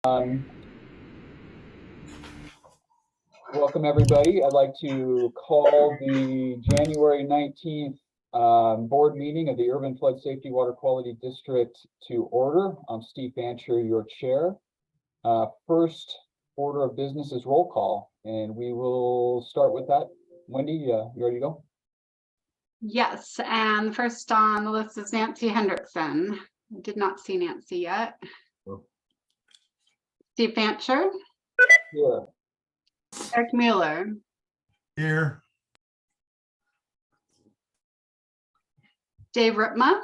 Welcome everybody. I'd like to call the January 19th board meeting of the Urban Flood Safety Water Quality District to order. I'm Steve Fancher, your chair. First order of business is roll call, and we will start with that. Wendy, you ready to go? Yes, and first on the list is Nancy Hendrickson. I did not see Nancy yet. Oh. Steve Fancher. Here. Eric Mueller. Here. Dave Ripma.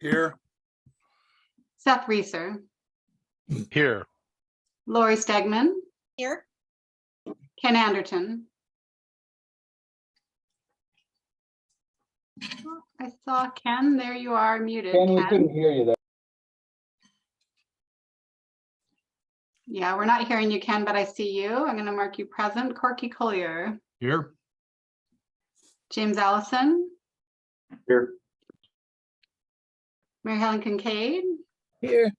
Here. Seth Reeser. Here. Lori Stegman. Here. Ken Anderton. I saw Ken. There you are, muted. Ken, we couldn't hear you there. Yeah, we're not hearing you, Ken, but I see you. I'm going to mark you present. Corky Collier. Here. James Allison. Here. Mary Helen Kincaid. Here.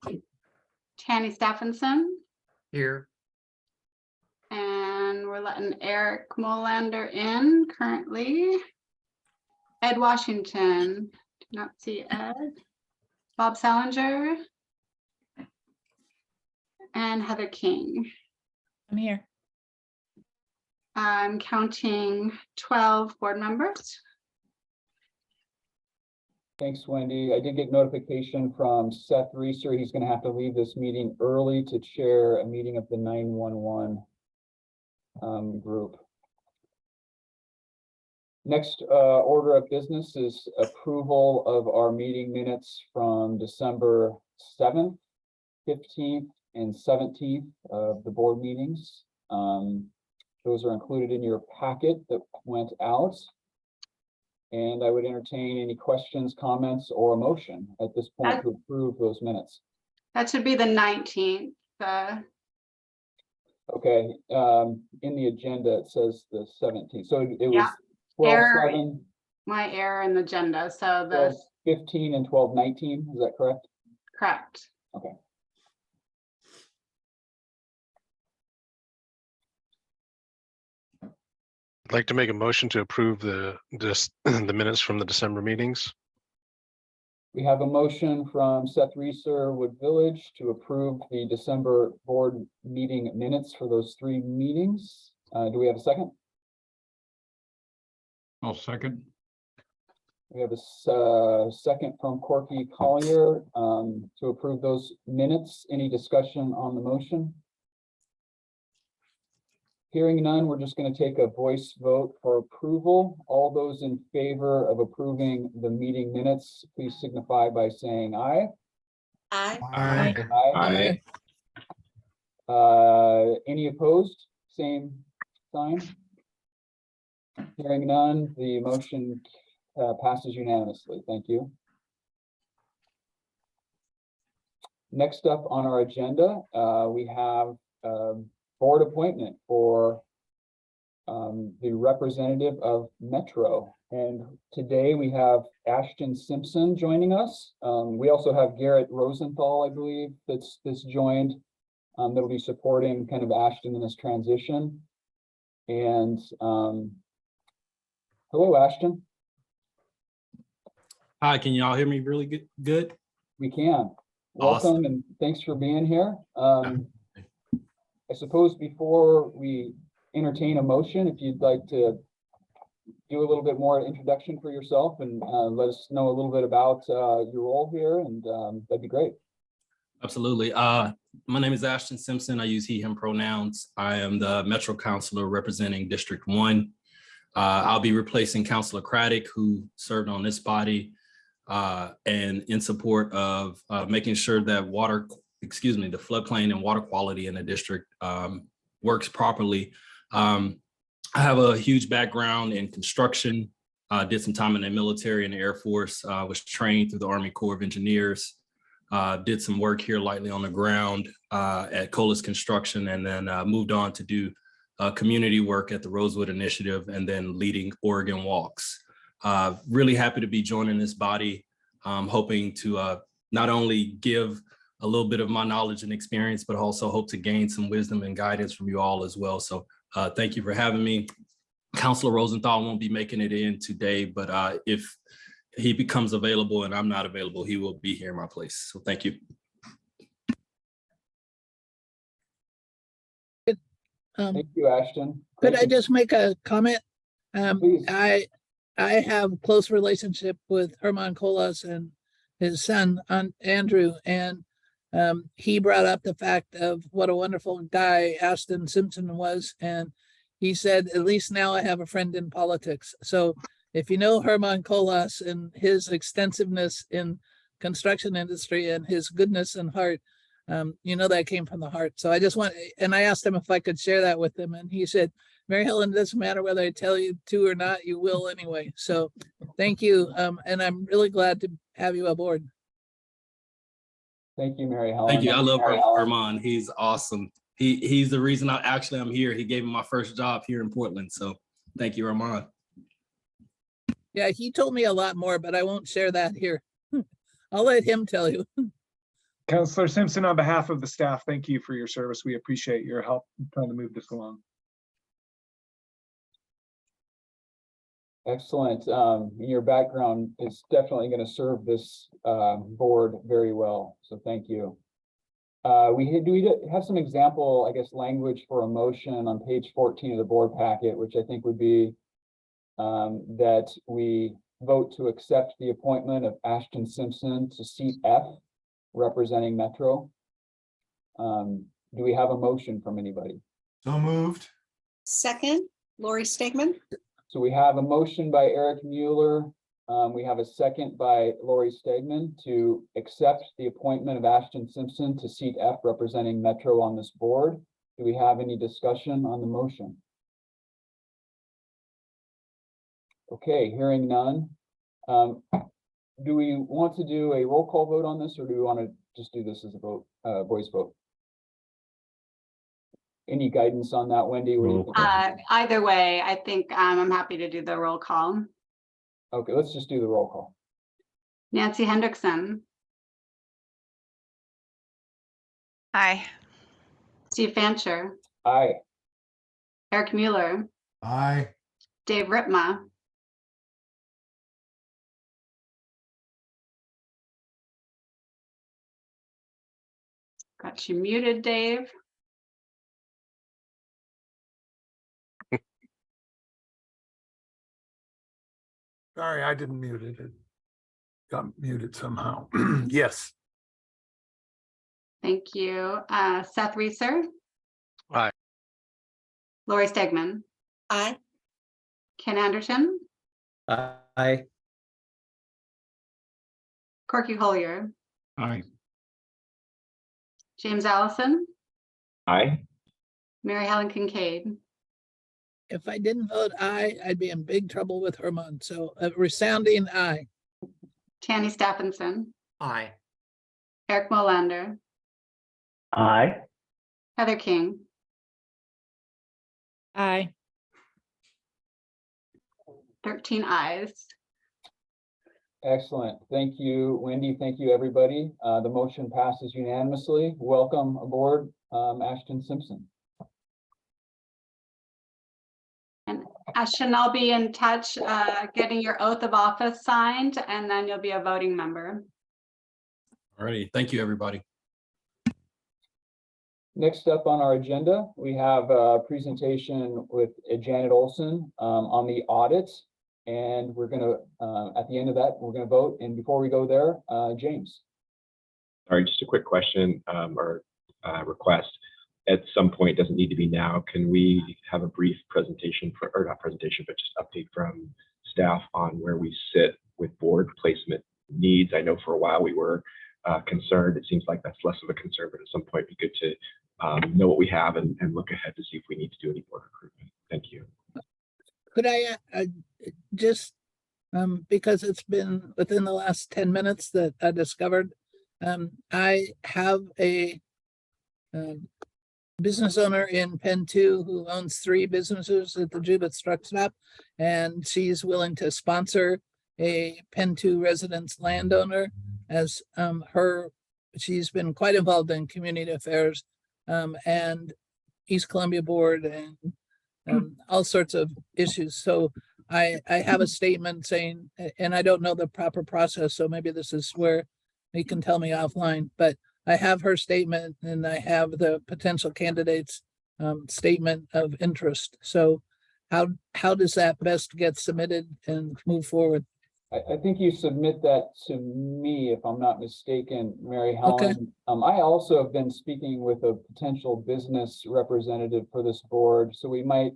Tanny Stephenson. Here. And we're letting Eric Molander in currently. Ed Washington. Do not see Ed. Bob Salinger. And Heather King. I'm here. I'm counting 12 board members. Thanks, Wendy. I did get notification from Seth Reeser. He's going to have to leave this meeting early to chair a meeting of the 911 group. Next order of business is approval of our meeting minutes from December 7th, 15th, and 17th of the board meetings. Those are included in your packet that went out. And I would entertain any questions, comments, or a motion at this point to approve those minutes. That should be the 19th. Okay, in the agenda, it says the 17th. So it was Yeah. 12/7, My error in the agenda. So the 12/15, and 12/19. Is that correct? correct. Okay. I'd like to make a motion to approve the minutes from the December meetings. We have a motion from Seth Reeser, Wood Village, to approve the December board meeting minutes for those 3 meetings. Do we have a second? I'll second. We have a second from Corky Collier to approve those minutes. Any discussion on the motion? Hearing none, we're just going to take a voice vote for approval. All those in favor of approving the meeting minutes, please signify by saying aye. Aye. Aye. Aye. Any opposed? Same sign. Hearing none, the motion passes unanimously. Thank you. Next up on our agenda, we have board appointment for the representative of Metro. And today we have Ashton Simpson joining us. We also have Garrett Rosenthal, I believe, that's joined, that'll be supporting kind of Ashton in this transition. And hello, Ashton. Hi, can y'all hear me really good? We can. Awesome. Welcome and thanks for being here. I suppose before we entertain a motion, if you'd like to do a little bit more introduction for yourself and let us know a little bit about your role here, and that'd be great. Absolutely. My name is Ashton Simpson. I use he, him pronouns. I am the Metro Councilor representing District 1. I'll be replacing Councilor Craddock, who served on this body, and in support of making sure that the floodplain and water quality in the district works properly. I have a huge background in construction, did some time in the military and the Air Force, was trained through the Army Corps of Engineers, did some work here lightly on the ground at Colas Construction, and then moved on to do community work at the Rosewood Initiative and then leading Oregon Walks. Really happy to be joining this body, hoping to not only give a little bit of my knowledge and experience, but also hope to gain some wisdom and guidance from you all as well. So thank you for having me. Councilor Rosenthal won't be making it in today, but if he becomes available and I'm not available, he will be here in my place. So thank you. Thank you, Ashton. Could Thank I you. just make a comment? Please. I have close relationship with Herman Colas and his son, Andrew, and he brought up the fact of what a wonderful guy Ashton Simpson was. And he said, at least now I have a friend in politics. So if you know Herman Colas and his extensiveness in construction industry and his goodness and heart, you know that came from the heart. So I just want, and I asked him if I could share that with him, and he said, Mary Helen, it doesn't matter whether I tell you to or not, you will anyway. So thank you. And I'm really glad to have you aboard. Thank you, Mary Helen. Thank you. I love Herman. He's awesome. He's the reason I'm here. He gave me my first job here in Portland. So thank you, Herman. Yeah, he told me a lot more, but I won't share that here. I'll let him tell you. Councilor Simpson, on behalf of the staff, thank you for your service. We appreciate your help in trying to move this along. Excellent. Your background is definitely going to serve this board very well. So thank you. Do we have some example, I guess, language for a motion on page 14 of the board packet, which I think would be that we vote to accept the appointment of Ashton Simpson to seat F, representing Metro. Do we have a motion from anybody? So moved. Second, Lori Stegman. So we have a motion by Eric Mueller. We have a second by Lori Stegman to accept the appointment of Ashton Simpson to seat F, representing Metro on this board. Do we have any discussion on the motion? Okay, hearing none. Do we want to do a roll call vote on this, or do we want to just do this as a vote, voice vote? Any guidance on that, Wendy? What do you think? Either way, I think I'm happy to do the roll call. Okay, let's just do the roll call. Nancy Hendrickson, Aye. Steve Fancher, Aye. Eric Mueller, Aye. Dave Ritma, got you muted, Dave. Sorry, I didn't mute it. It got muted somehow. Yes. Thank you. Seth Reeser. Aye. Lori Stegman, Aye. Ken Anderson, Aye. Corky Collier, Aye. James Allison, Aye. Mary Helen Kincaid. If I didn't vote aye, I'd be in big trouble with Herman. So a resounding aye. Tanny Stephenson, Aye. Eric Molander, Aye. Heather King, Aye. 13 ayes. Excellent. Thank you, Wendy. Thank you, everybody. The motion passes unanimously. Welcome aboard, Ashton Simpson. And Ashton, I'll be in touch, getting your oath of office signed, and then you'll be a voting member. All righty. Thank you, everybody. Next up on our agenda, we have a presentation with Janet Olson on the audit. And we're gonna, at the end of that, we're gonna vote. And before we go there, James. Sorry, just a quick question or request. At some point, doesn't need to be now. Can we have a brief presentation for, or not presentation, but just update from staff on where we sit with board placement needs? I know for a while we were concerned. It seems like that's less of a concern, but at some point it'd be good to know what we have and look ahead to see if we need to do any board recruitment. Thank you. Could I just, because it's been within the last 10 minutes that I discovered, I have a business owner in Penn 2 who owns 3 businesses at the Jubit Truck Stop, and she's willing to sponsor a Penn 2 residence landowner as her she's been quite involved in community affairs and East Columbia Board and all sorts of issues. So I have a statement saying, and I don't know the proper process, so maybe this is where you can tell me offline, but I have her statement and I have the potential candidates statement of interest. So how does that best get submitted and move forward? I think you submit that to me, if I'm not mistaken, Mary Okay. Helen. I also have been speaking with a potential business representative for this board, so we might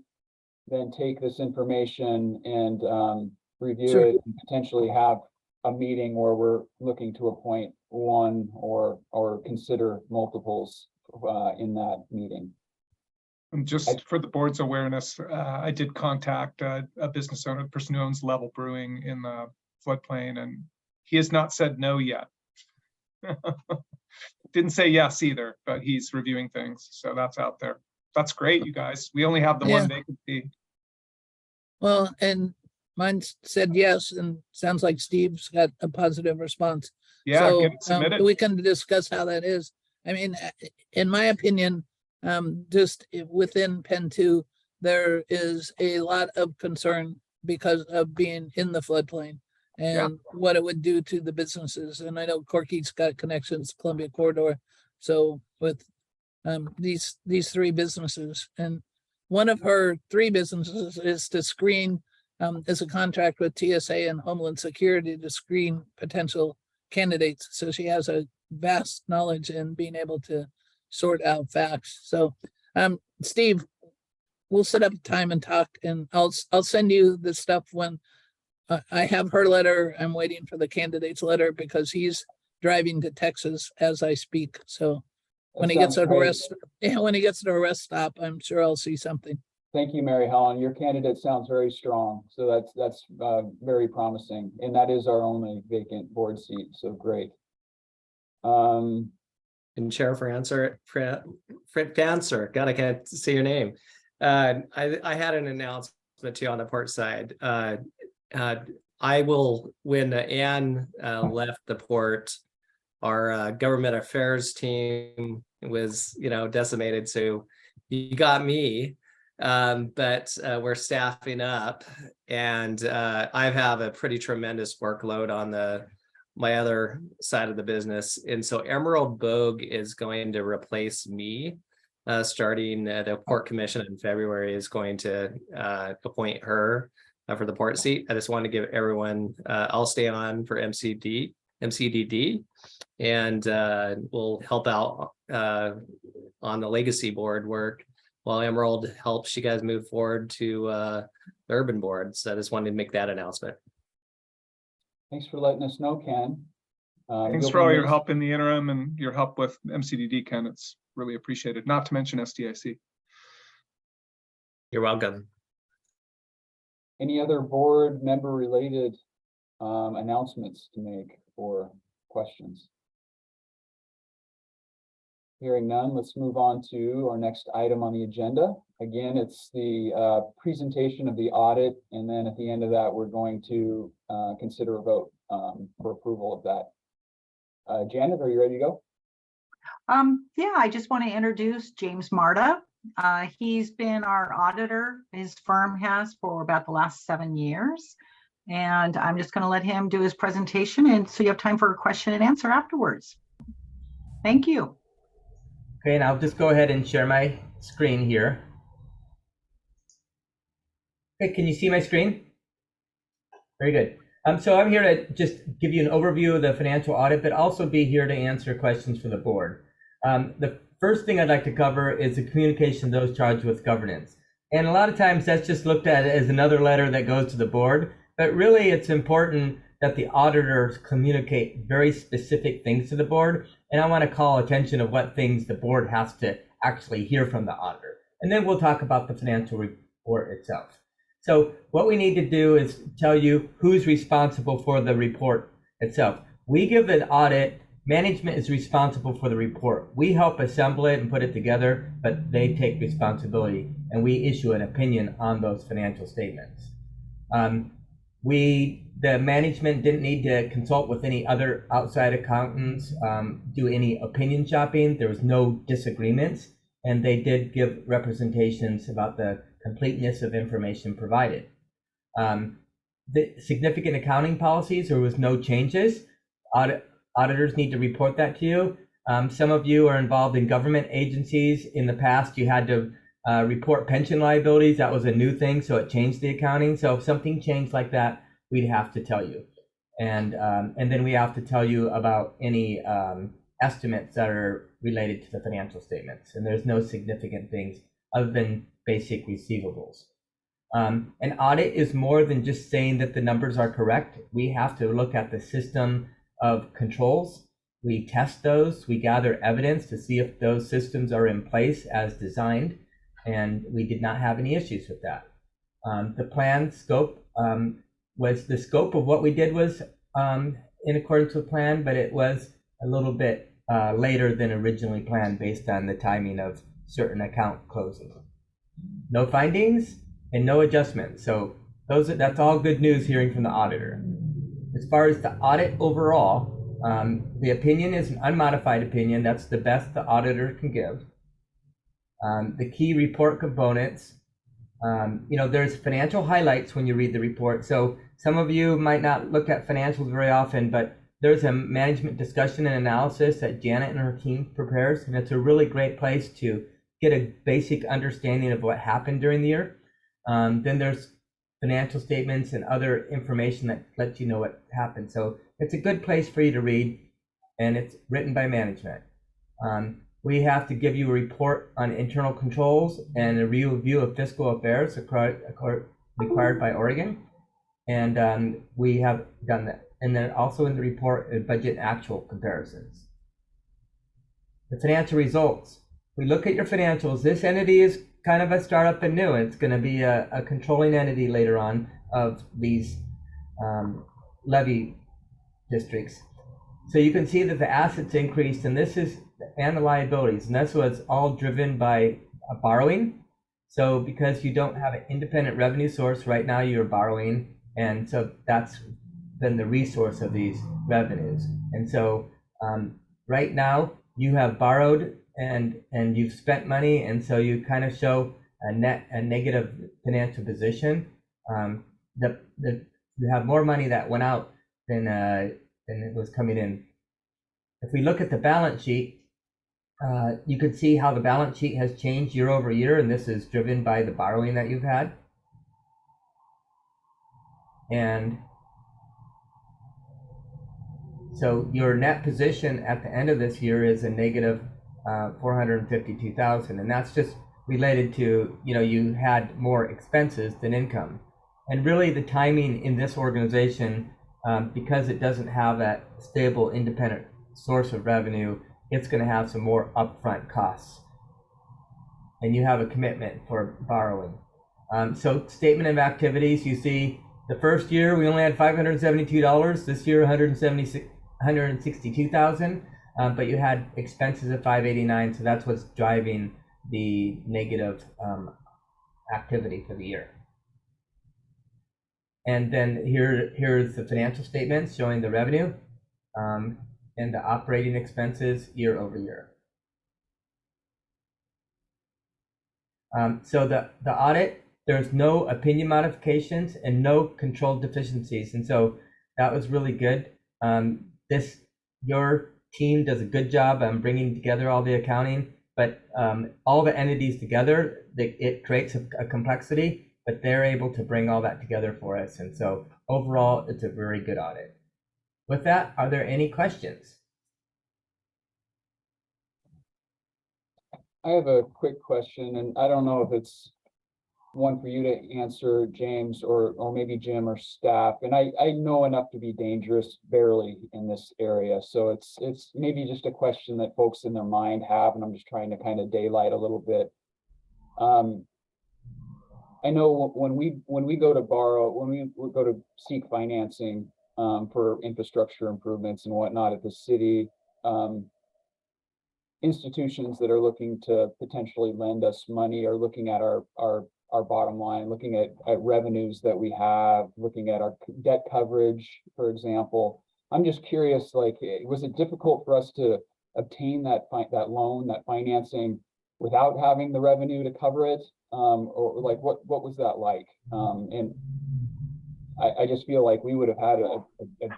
then take this information and review Sure. it and potentially have a meeting where we're looking to appoint one or consider multiples in that meeting. And just for the board's awareness, I did contact a business owner, the person who owns Level Brewing in the floodplain, and he has not said no yet. Didn't say yes either, but he's reviewing things. So that's out there. That's great, you guys. We only have the one vacancy. Well, and mine said yes, and sounds like Steve's got a positive response. Yeah, So get it submitted. we can discuss how that is. I mean, in my opinion, just within Penn 2, there is a lot of concern because of being in the floodplain and what it would do to the businesses. And I know Corky's got connections, Columbia Corridor. So with these three businesses, and one of her three businesses is to screen, is a contract with TSA and Homeland Security to screen potential candidates. So she has a vast knowledge in being able to sort out facts. So, Steve, we'll set up time and talk, and I'll send you the stuff when I have her letter. I'm waiting for the candidate's letter because he's driving to Texas as I speak. So when he gets to the rest stop, I'm sure I'll see something. Thank you, Mary Helen. Your candidate sounds very strong. So that's very promising. And that is our only vacant board seat. So great. And Chair Francer, God, I can't say your name. I had an announcement too on the port side. I will, when Anne left the port, our government affairs team was, decimated. So you got me, but we're staffing up, and I have a pretty tremendous workload on my other side of the business. And so Emerald Bogue is going to replace me, starting the Port Commission in February is going to appoint her for the port seat. I just want to give everyone, I'll stay on for MCDD, and we'll help out on the legacy board work while Emerald helps you guys move forward to the urban board. So I just wanted to make that announcement. Thanks for letting us know, Ken. Thanks for all your help in the interim and your help with MCDD, Ken. It's really appreciated, not to mention SDIC. You're welcome. Any other board member related announcements to make or questions? Hearing none, let's move on to our next item on the agenda. Again, it's the presentation of the audit, and then at the end of that, we're going to consider a vote for approval of that. Janet, are you ready to go? Yeah, I just want to introduce James Marta. He's been our auditor, his firm has, for about the last 7 years. And I'm just going to let him do his presentation, and so you have time for a question and answer afterwards. Thank you. Okay, and I'll just go ahead and share my screen here. Okay, can you see my screen? Very good. So I'm here to just give you an overview of the financial audit, but also be here to answer questions for the board. The first thing I'd like to cover is the communication of those charged with governance. And a lot of times that's just looked at as another letter that goes to the board, but really it's important that the auditors communicate very specific things to the board. And I want to call attention of what things the board has to actually hear from the auditor. And then we'll talk about the financial report itself. So what we need to do is tell you who's responsible for the report itself. We give an audit, management is responsible for the report. We help assemble it and put it together, but they take responsibility, and we issue an opinion on those financial statements. The management didn't need to consult with any other outside accountants, do any opinion shopping. There was no disagreements, and they did give representations about the completeness of information provided. The significant accounting policies, there was no changes. Auditors need to report that to you. Some of you are involved in government agencies. In the past, you had to report pension liabilities. That was a new thing, so it changed the accounting. So if something changed like that, we'd have to tell you. And then we have to tell you about any estimates that are related to the financial statements. And there's no significant things other than basic receivables. An audit is more than just saying that the numbers are correct. We have to look at the system of controls. We test those. We gather evidence to see if those systems are in place as designed. And we did not have any issues with that. The plan scope was the scope of what we did was in accordance with plan, but it was a little bit later than originally planned based on the timing of certain account closing. No findings and no adjustments. So that's all good news hearing from the auditor. As far as the audit overall, the opinion is an unmodified opinion. That's the best the auditor can give. The key report components, there's financial highlights when you read the report. So some of you might not look at financials very often, but there's a management discussion and analysis that Janet and her team prepares, and it's a really great place to get a basic understanding of what happened during the year. Then there's financial statements and other information that lets you know what happened. So it's a good place for you to read, and it's written by management. We have to give you a report on internal controls and a review of fiscal affairs required by Oregon. And we have done that. And then also in the report, budget actual comparisons. The financial results. We look at your financials. This entity is kind of a startup and new. It's going to be a controlling entity later on of these levy districts. So you can see that the assets increased, and the liabilities, and this was all driven by borrowing. So because you don't have an independent revenue source right now, you're borrowing, and so that's been the resource of these revenues. And so right now you have borrowed and you've spent money, and so you kind of show a negative financial position. You have more money that went out than it was coming in. If we look at the balance sheet, you can see how the balance sheet has changed year over year, and this is driven by the borrowing that you've had. And so your net position at the end of this year is a negative 452,000, and that's just related to, you had more expenses than income. And really the timing in this organization, because it doesn't have that stable independent source of revenue, it's going to have some more upfront costs. And you have a commitment for borrowing. So statement of activities, you see the first year we only had $572. This year, $162,000, but you had expenses of $589. So that's what's driving the negative activity for the year. And then here's the financial statements showing the revenue and the operating expenses year over year. So the audit, there's no opinion modifications and no controlled deficiencies. And so that was really good. Your team does a good job on bringing together all the accounting, but all the entities together, it creates a complexity, but they're able to bring all that together for us. And so overall, it's a very good audit. With that, are there any questions? I have a quick question, and I don't know if it's one for you to answer, James, or maybe Jim or staff. And I know enough to be dangerous barely in this area. So it's maybe just a question that folks in their mind have, and I'm just trying to kind of daylight a little bit. I know when we go to borrow, when we go to seek financing for infrastructure improvements and whatnot at the city, institutions that are looking to potentially lend us money are looking at our our bottom line, looking at revenues that we have, looking at our debt coverage, for example. I'm just curious, like, was it difficult for us to obtain that loan, that financing, without having the revenue to cover it? Or like, what was that like? And I just feel like we would have had a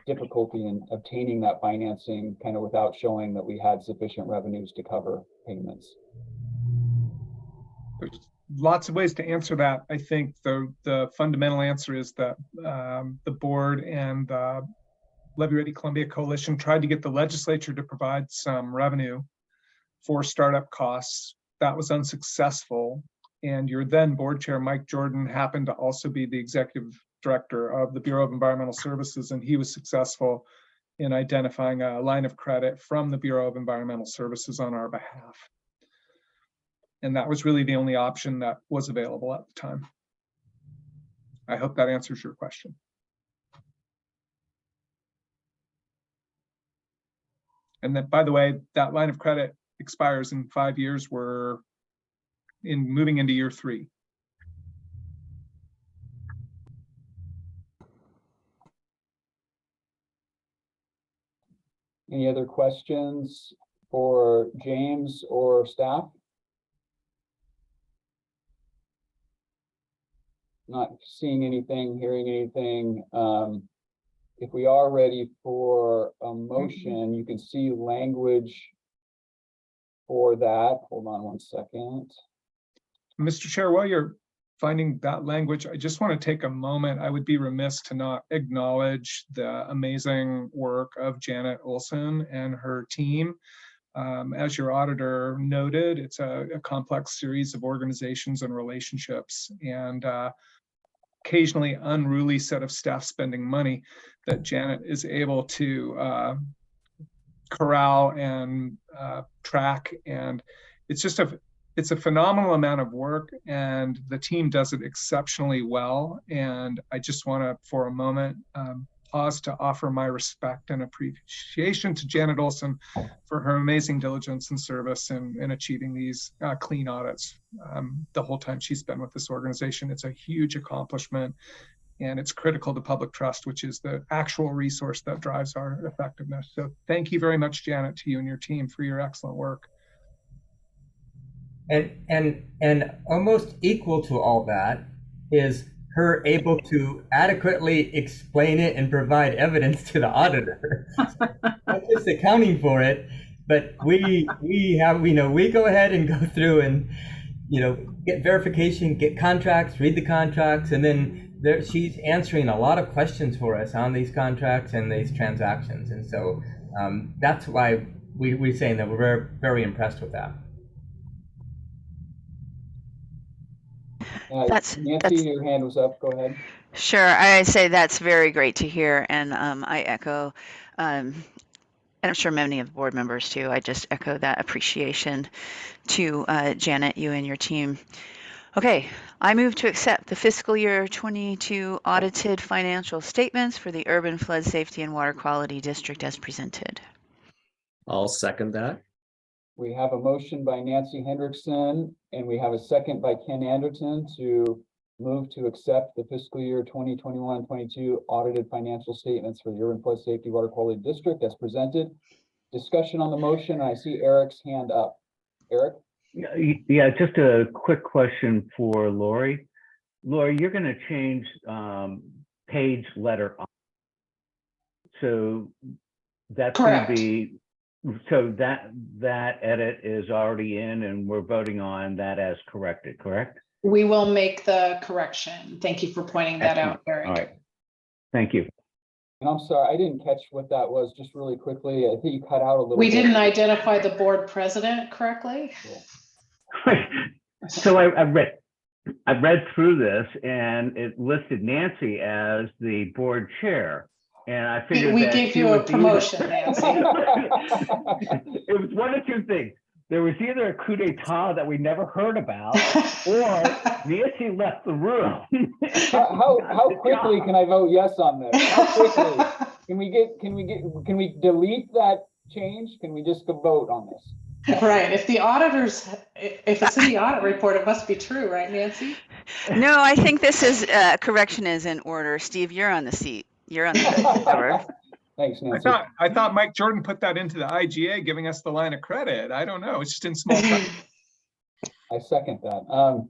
difficulty in obtaining that financing kind of without showing that we had sufficient revenues to cover payments. There's lots of ways to answer that. I think the fundamental answer is that the board and the Levy Ready Columbia Coalition tried to get the legislature to provide some revenue for startup costs. That was unsuccessful. And your then board chair, Mike Jordan, happened to also be the executive director of the Bureau of Environmental Services, and he was successful in identifying a line of credit from the Bureau of Environmental Services on our behalf. And that was really the only option that was available at the time. I hope that answers your question. And then, by the way, that line of credit expires in 5 years. We're moving into year 3. Any other questions for James or staff? Not seeing anything, hearing anything. If we are ready for a motion, you can see language for that. Hold on one second. Mr. Chair, while you're finding that language, I just want to take a moment. I would be remiss to not acknowledge the amazing work of Janet Olson and her team. As your auditor noted, it's a complex series of organizations and relationships, and occasionally unruly set of staff spending money that Janet is able to corral and track. And it's just it's a phenomenal amount of work, and the team does it exceptionally well. And I just want to, for a moment, pause to offer my respect and appreciation to Janet Olson for her amazing diligence and service in achieving these clean audits the whole time she's been with this organization. It's a huge accomplishment, and it's critical to public trust, which is the actual resource that drives our effectiveness. So thank you very much, Janet, to you and your team for your excellent work. And almost equal to all that is her able to adequately explain it and provide evidence to the auditor. Not just accounting for it, but we go ahead and go through and get verification, get contracts, read the contracts, and then she's answering a lot of questions for us on these contracts and these transactions. And so that's why we're saying that we're very, very impressed with that. Nancy, your hand was up. Go ahead. Sure, I say that's very great to hear, and I echo, and I'm sure many of the board members too. I just echo that appreciation to Janet, you and your team. Okay, I move to accept the fiscal year 22 audited financial statements for the Urban Flood Safety and Water Quality District as presented. I'll second that. We have a motion by Nancy Hendrickson, and we have a second by Ken Anderton to move to accept the fiscal year 2021-22 audited financial statements for the Urban Flood Safety Water Quality District as presented. Discussion on the motion. I see Eric's hand up. Eric? Yeah, just a quick question for Lori. Lori, you're going to change page letter on. So that's going to be, so that edit is already in and we're voting on that as corrected, correct? We will make the correction. Thank you for pointing that out, Eric. All right. Thank you. And I'm sorry, I didn't catch what that was. Just really quickly, I think you cut out a little bit. We didn't identify the board president correctly. So I read through this and it listed Nancy as the board chair. And I figured we gave you a promotion, Nancy. It was one of two things. There was either a coup d'etat that we never heard about, or Nancy left the room. How quickly can I vote yes on this? How quickly? Can we delete that change? Can we just go vote on this? Right. If it's in the audit report, it must be true, right, Nancy? No, I think this is, correction is in order. Steve, you're on the seat. You're on the cover. Thanks, Nancy. I thought Mike Jordan put that into the IGA, giving us the line of credit. I don't know. It's just in small type. I second that.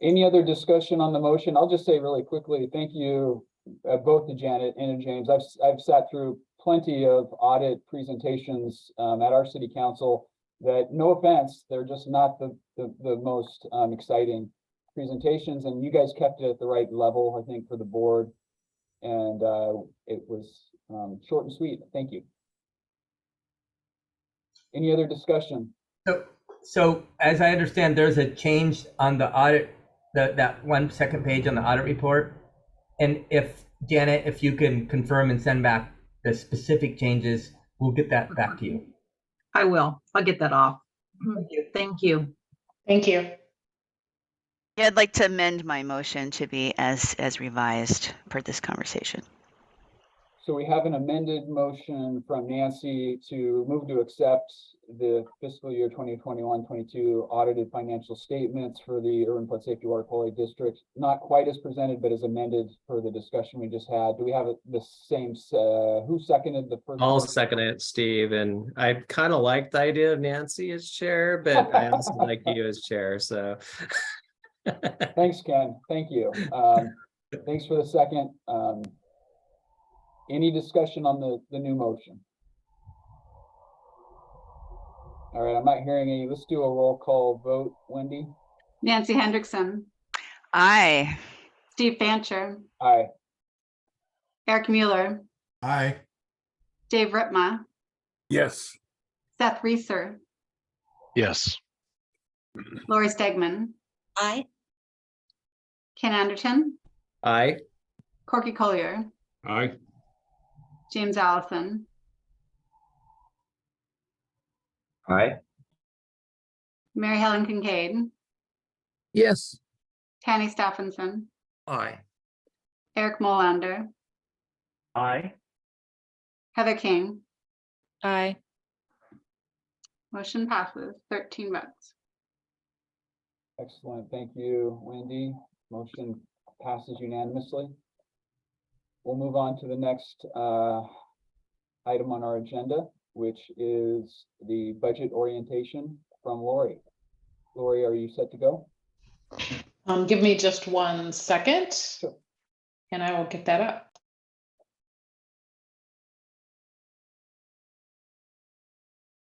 Any other discussion on the motion? I'll just say really quickly, thank you both to Janet and to James. I've sat through plenty of audit presentations at our city council that, no offense, they're just not the most exciting presentations, and you guys kept it at the right level, I think, for the board. And it was short and sweet. Thank you. Any other discussion? So as I understand, there's a change on the audit, that 1 second page on the audit report. And if Janet, if you can confirm and send back the specific changes, we'll get that back to you. I will. I'll get that off. Thank you. Thank you. Yeah, I'd like to amend my motion to be as revised per this conversation. So we have an amended motion from Nancy to move to accept the fiscal year 2021-22 audited financial statements for the Urban Flood Safety Water Quality District, not quite as presented, but as amended for the discussion we just had. Do we have the same, who seconded the first? I'll second it, Steve. And I kind of like the idea of Nancy as chair, but I also like you as chair. So Thanks, Ken. Thank you. Thanks for the second. Any discussion on the new motion? All right, I'm not hearing any. Let's do a roll call vote. Wendy? Nancy Hendrickson, Aye. Steve Fancher, Aye. Eric Mueller, Aye. Dave Ritma, Yes. Seth Reeser, Yes. Lori Stegman, Aye. Ken Anderton, aye. Corky Collier, Aye. James Allison, Aye. Mary Helen Kincaid, Yes. Tanny Stephenson, Aye. Eric Molander, Aye. Heather King. Aye. Motion passes 13 votes. Excellent. Thank you, Wendy. Motion passes unanimously. We'll move on to the next item on our agenda, which is the budget orientation from Lori. Lori, are you set to go? Give me just 1 second, Sure. and I will get that up.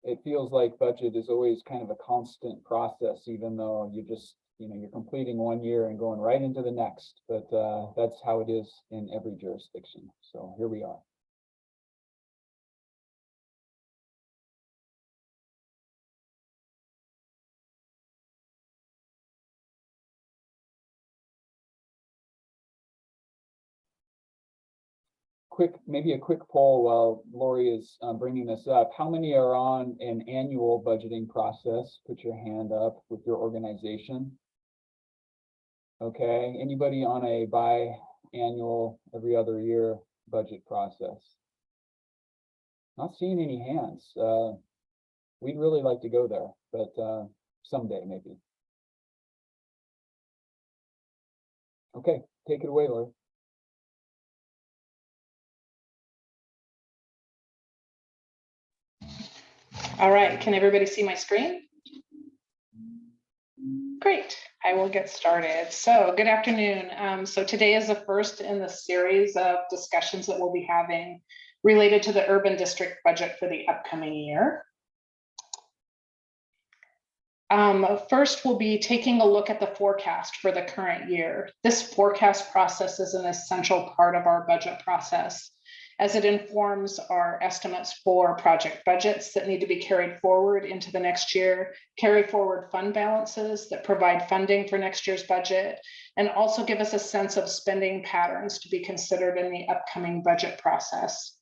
It feels like budget is always kind of a constant process, even though you just, you're completing 1 year and going right into the next, but that's how it is in every jurisdiction. So here we are. Maybe a quick poll while Lori is bringing this up. How many are on an annual budgeting process? Put your hand up with your organization. Okay, anybody on a biannual, every other year budget process? Not seeing any hands. We'd really like to go there, but someday maybe. Okay, take it away, Lori. All right, can everybody see my screen? Great, I will get started. So good afternoon. So today is the first in the series of discussions that we'll be having related to the urban district budget for the upcoming year. First, we'll be taking a look at the forecast for the current year. This forecast process is an essential part of our budget process, as it informs our estimates for project budgets that need to be carried forward into the next year, carry forward fund balances that provide funding for next year's budget, and also give us a sense of spending patterns to be considered in the upcoming budget process.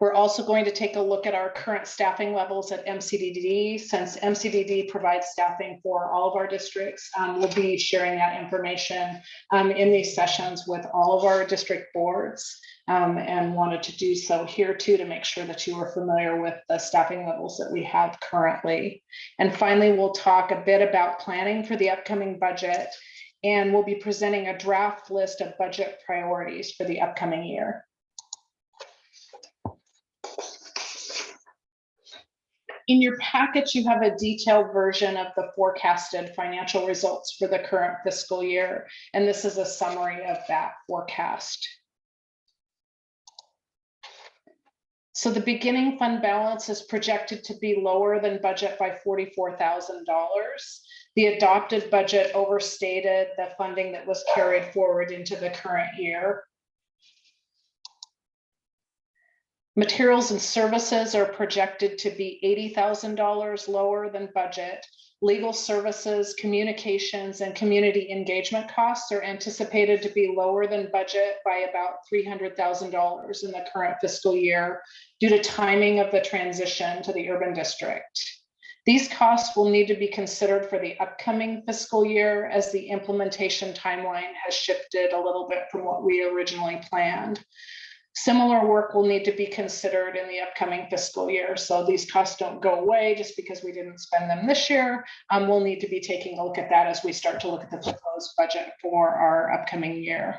We're also going to take a look at our current staffing levels at MCDD. Since MCDD provides staffing for all of our districts, we'll be sharing that information in these sessions with all of our district boards. and wanted to do so here too to make sure that you are familiar with the staffing levels that we have currently. And finally, we'll talk a bit about planning for the upcoming budget, and we'll be presenting a draft list of budget priorities for the upcoming year. In your package, you have a detailed version of the forecasted financial results for the current fiscal year, and this is a summary of that forecast. So the beginning fund balance is projected to be lower than budget by $44,000. The adopted budget overstated the funding that was carried forward into the current year. Materials and services are projected to be $80,000 lower than budget. Legal services, communications, and community engagement costs are anticipated to be lower than budget by about $300,000 in the current fiscal year due to timing of the transition to the urban district. These costs will need to be considered for the upcoming fiscal year as the implementation timeline has shifted a little bit from what we originally planned. Similar work will need to be considered in the upcoming fiscal year. So these costs don't go away just because we didn't spend them this year. We'll need to be taking a look at that as we start to look at the proposed budget for our upcoming year.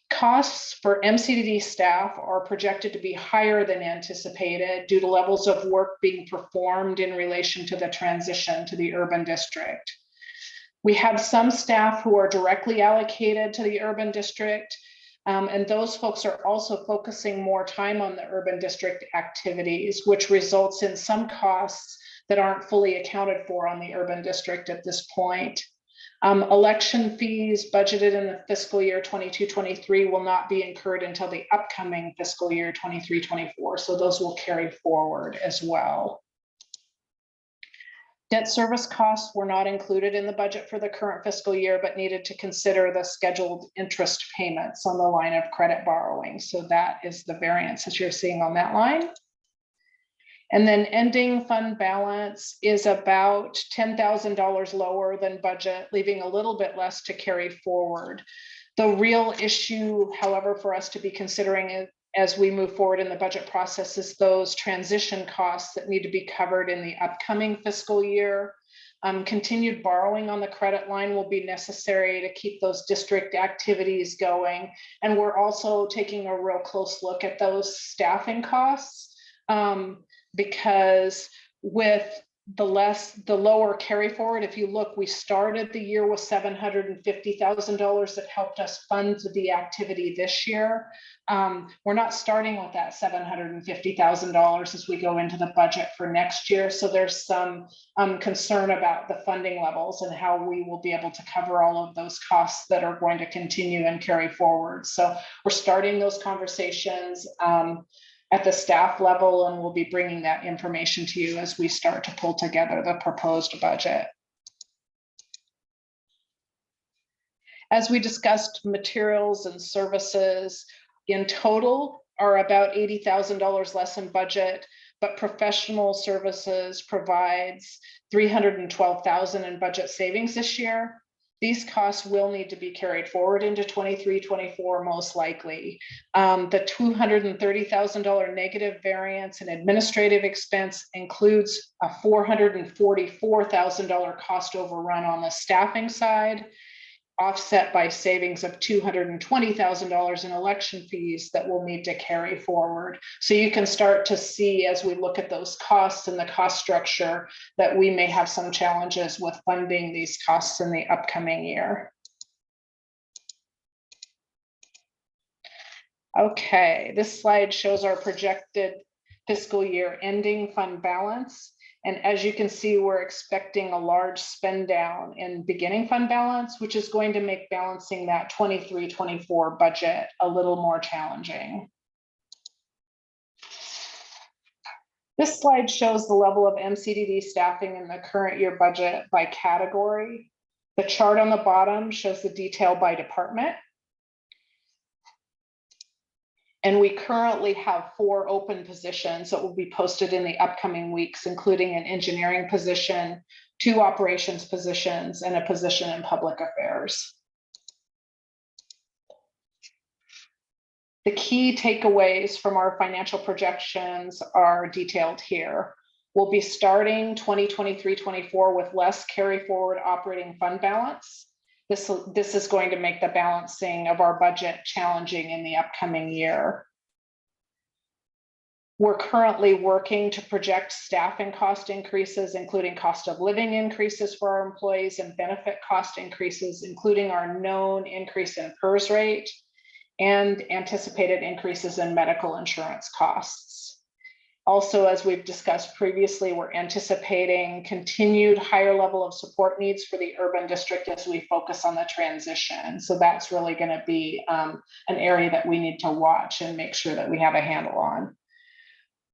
Costs for MCDD staff are projected to be higher than anticipated due to levels of work being performed in relation to the transition to the urban district. We have some staff who are directly allocated to the urban district, and those folks are also focusing more time on the urban district activities, which results in some costs that aren't fully accounted for on the urban district at this point. Election fees budgeted in the fiscal year 22-23 will not be incurred until the upcoming fiscal year 23-24, so those will carry forward as well. Debt service costs were not included in the budget for the current fiscal year, but needed to consider the scheduled interest payments on the line of credit borrowing. So that is the variance that you're seeing on that line. And then ending fund balance is about $10,000 lower than budget, leaving a little bit less to carry forward. The real issue, however, for us to be considering as we move forward in the budget process is those transition costs that need to be covered in the upcoming fiscal year. Continued borrowing on the credit line will be necessary to keep those district activities going. And we're also taking a real close look at those staffing costs because with the lower carry forward, if you look, we started the year with $750,000 that helped us fund the activity this year. We're not starting with that $750,000 as we go into the budget for next year. So there's some concern about the funding levels and how we will be able to cover all of those costs that are going to continue and carry forward. So we're starting those conversations at the staff level, and we'll be bringing that information to you as we start to pull together the proposed budget. As we discussed, materials and services in total are about $80,000 less in budget, but professional services provides $312,000 in budget savings this year. These costs will need to be carried forward into 23-24 most likely. The $230,000 negative variance in administrative expense includes a $444,000 cost overrun on the staffing side, offset by savings of $220,000 in election fees that will need to carry forward. So you can start to see as we look at those costs and the cost structure that we may have some challenges with funding these costs in the upcoming year. Okay, this slide shows our projected fiscal year ending fund balance. And as you can see, we're expecting a large spend down in beginning fund balance, which is going to make balancing that 23-24 budget a little more challenging. This slide shows the level of MCDD staffing in the current year budget by category. The chart on the bottom shows the detail by department. And we currently have 4 open positions that will be posted in the upcoming weeks, including an engineering position, 2 operations positions, and a position in public affairs. The key takeaways from our financial projections are detailed here. We'll be starting 2023-24 with less carry forward operating fund balance. This is going to make the balancing of our budget challenging in the upcoming year. We're currently working to project staffing cost increases, including cost of living increases for our employees and benefit cost increases, including our known increase in PERS rate and anticipated increases in medical insurance costs. Also, as we've discussed previously, we're anticipating continued higher level of support needs for the urban district as we focus on the transition. So that's really going to be an area that we need to watch and make sure that we have a handle on.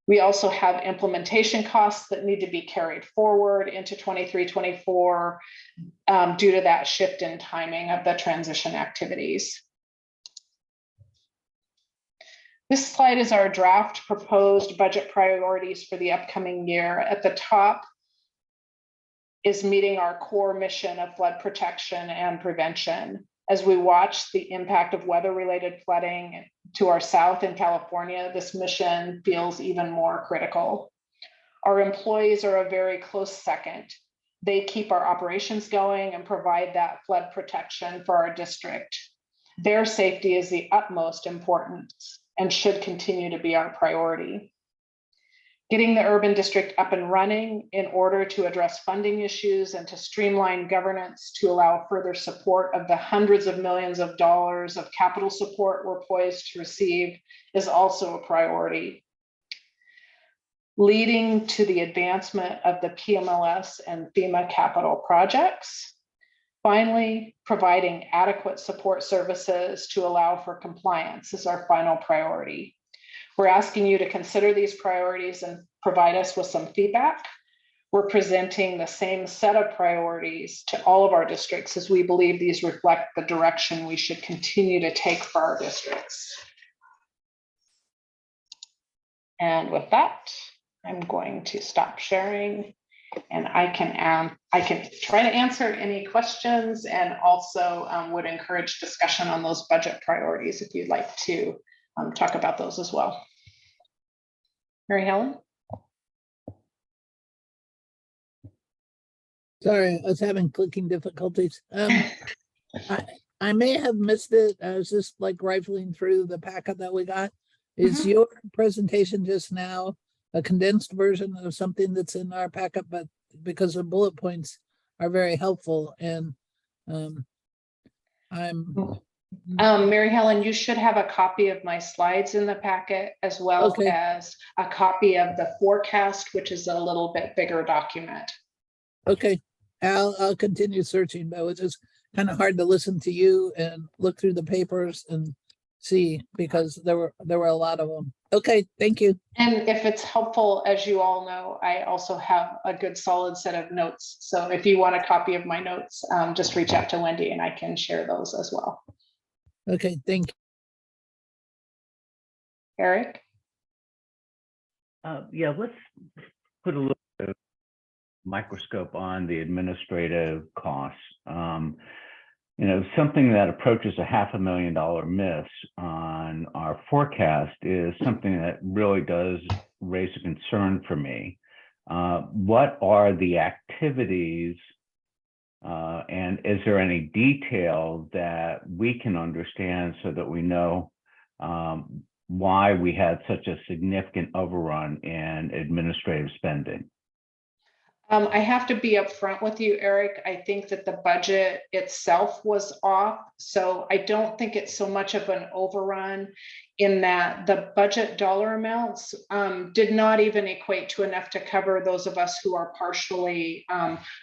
We also have implementation costs that need to be carried forward into 23-24 due to that shift in timing of the transition activities. This slide is our draft proposed budget priorities for the upcoming year. At the top is meeting our core mission of flood protection and prevention. As we watch the impact of weather-related flooding to our south in California, this mission feels even more critical. Our employees are a very close second. They keep our operations going and provide that flood protection for our district. Their safety is the utmost importance and should continue to be our priority. Getting the urban district up and running in order to address funding issues and to streamline governance to allow further support of the hundreds of millions of dollars of capital support we're poised to receive is also a priority. Leading to the advancement of the PMLS and FEMA capital projects. Finally, providing adequate support services to allow for compliance is our final priority. We're asking you to consider these priorities and provide us with some feedback. We're presenting the same set of priorities to all of our districts as we believe these reflect the direction we should continue to take for our districts. And with that, I'm going to stop sharing. And I can try to answer any questions and also would encourage discussion on those budget priorities if you'd like to talk about those as well. Mary Helen? Sorry, I was having clicking difficulties. I may have missed it. I was just like rifling through the packet that we got. Is your presentation just now a condensed version of something that's in our packet, but because the bullet points are very helpful and Mary Helen, you should have a copy of my slides in the packet as well as a copy of the forecast, which is a little bit bigger document. Okay, I'll continue searching, but it was just kind of hard to listen to you and look through the papers and see because there were a lot of them. Okay, thank you. And if it's helpful, as you all know, I also have a good solid set of notes. So if you want a copy of my notes, just reach out to Wendy and I can share those as well. Okay, thank you. Eric? Yeah, let's put a little bit of microscope on the administrative costs. You know, something that approaches a $500,000 miss on our forecast is something that really does raise a concern for me. What are the activities and is there any detail that we can understand so that we know why we had such a significant overrun in administrative spending? I have to be upfront with you, Eric. I think that the budget itself was off. So I don't think it's so much of an overrun in that the budget dollar amounts did not even equate to enough to cover those of us who are partially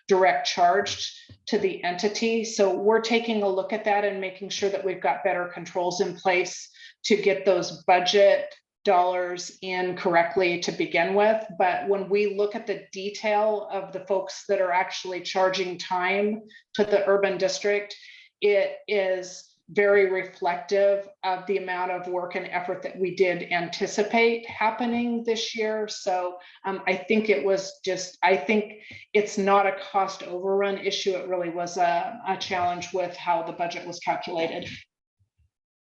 direct charged to the entity. So we're taking a look at that and making sure that we've got better controls in place to get those budget dollars in correctly to begin with. But when we look at the detail of the folks that are actually charging time to the urban district, it is very reflective of the amount of work and effort that we did anticipate happening this year. So I think it was just, I think it's not a cost overrun issue. It really was a challenge with how the budget was calculated.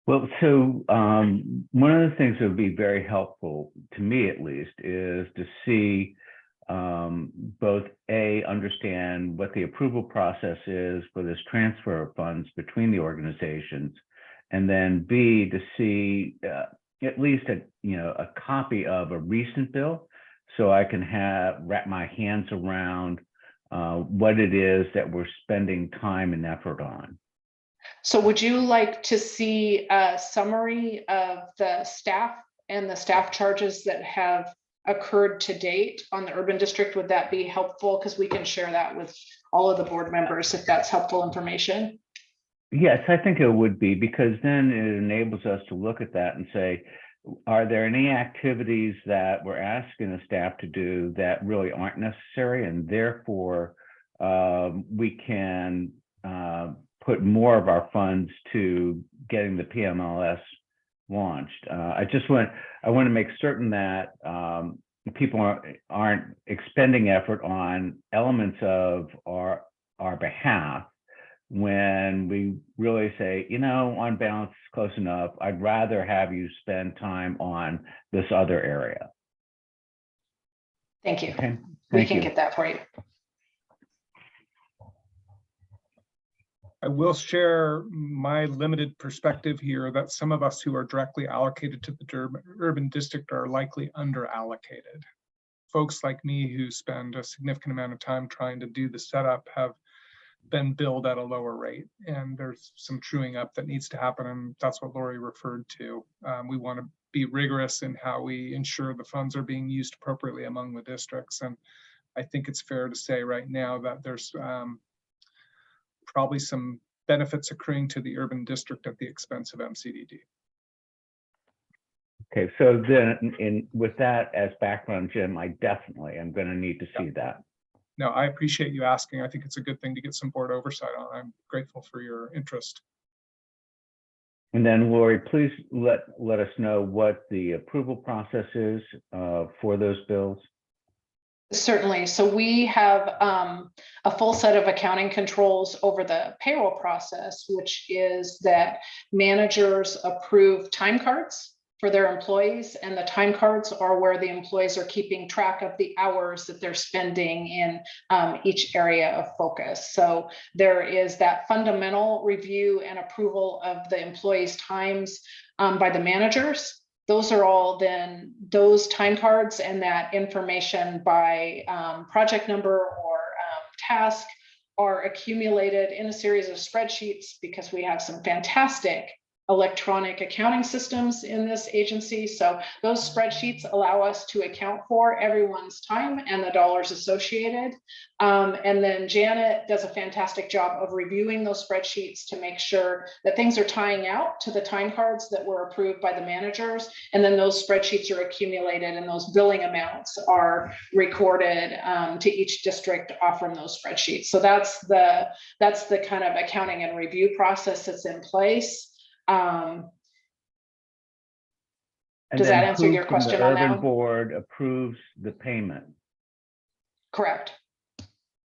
Well, so one of the things that would be very helpful to me, at least, is to see both understand what the approval process is for this transfer of funds between the organizations, and then B, to see at least a copy of a recent bill, so I can wrap my hands around what it is that we're spending time and effort on. So would you like to see a summary of the staff and the staff charges that have occurred to date on the urban district? Would that be helpful? Because we can share that with all of the board members if that's helpful information. Yes, I think it would be, because then it enables us to look at that and say, are there any activities that we're asking the staff to do that really aren't necessary, and therefore we can put more of our funds to getting the PMLS launched. I want to make certain that people aren't expending effort on elements of our behalf when we really say, on balance, it's close enough. I'd rather have you spend time on this other area. Thank you. Okay. We can get that for you. I will share my limited perspective here that some of us who are directly allocated to the urban district are likely under allocated. Folks like me who spend a significant amount of time trying to do the setup have been billed at a lower rate, and there's some truing up that needs to happen, and that's what Lori referred to. We want to be rigorous in how we ensure the funds are being used appropriately among the districts, and I think it's fair to say right now that there's probably some benefits accruing to the urban district at the expense of MCDD. Okay, so then with that as background, Jim, I definitely am going to need to see that. No, I appreciate you asking. I think it's a good thing to get some board oversight on. I'm grateful for your interest. And then Lori, please let us know what the approval process is for those bills. Certainly. So we have a full set of accounting controls over the payroll process, which is that managers approve time cards for their employees, and the time cards are where the employees are keeping track of the hours that they're spending in each area of focus. So there is that fundamental review and approval of the employees' times by the managers. Those are all then those time cards and that information by project number or task are accumulated in a series of spreadsheets, because we have some fantastic electronic accounting systems in this agency. So those spreadsheets allow us to account for everyone's time and the dollars associated. And then Janet does a fantastic job of reviewing those spreadsheets to make sure that things are tying out to the time cards that were approved by the managers. And then those spreadsheets are accumulated and those billing amounts are recorded to each district from those spreadsheets. So that's the kind of accounting and review process that's in place. Does that answer your question on that? The urban board approves the payment. Correct.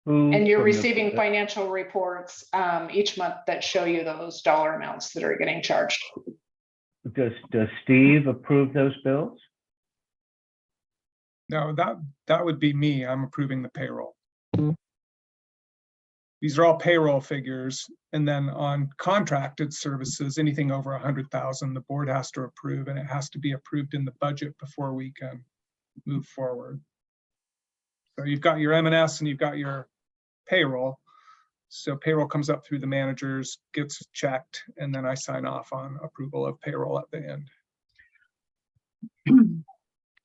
Who And you're from receiving financial reports each month that show you those dollar amounts that are getting charged. Does Steve approve those bills? No, that would be me. I'm approving the payroll. These are all payroll figures, and then on contracted services, anything over 100,000, the board has to approve, and it has to be approved in the budget before we can move forward. So you've got your M&S and you've got your payroll. So payroll comes up through the managers, gets checked, and then I sign off on approval of payroll at the end.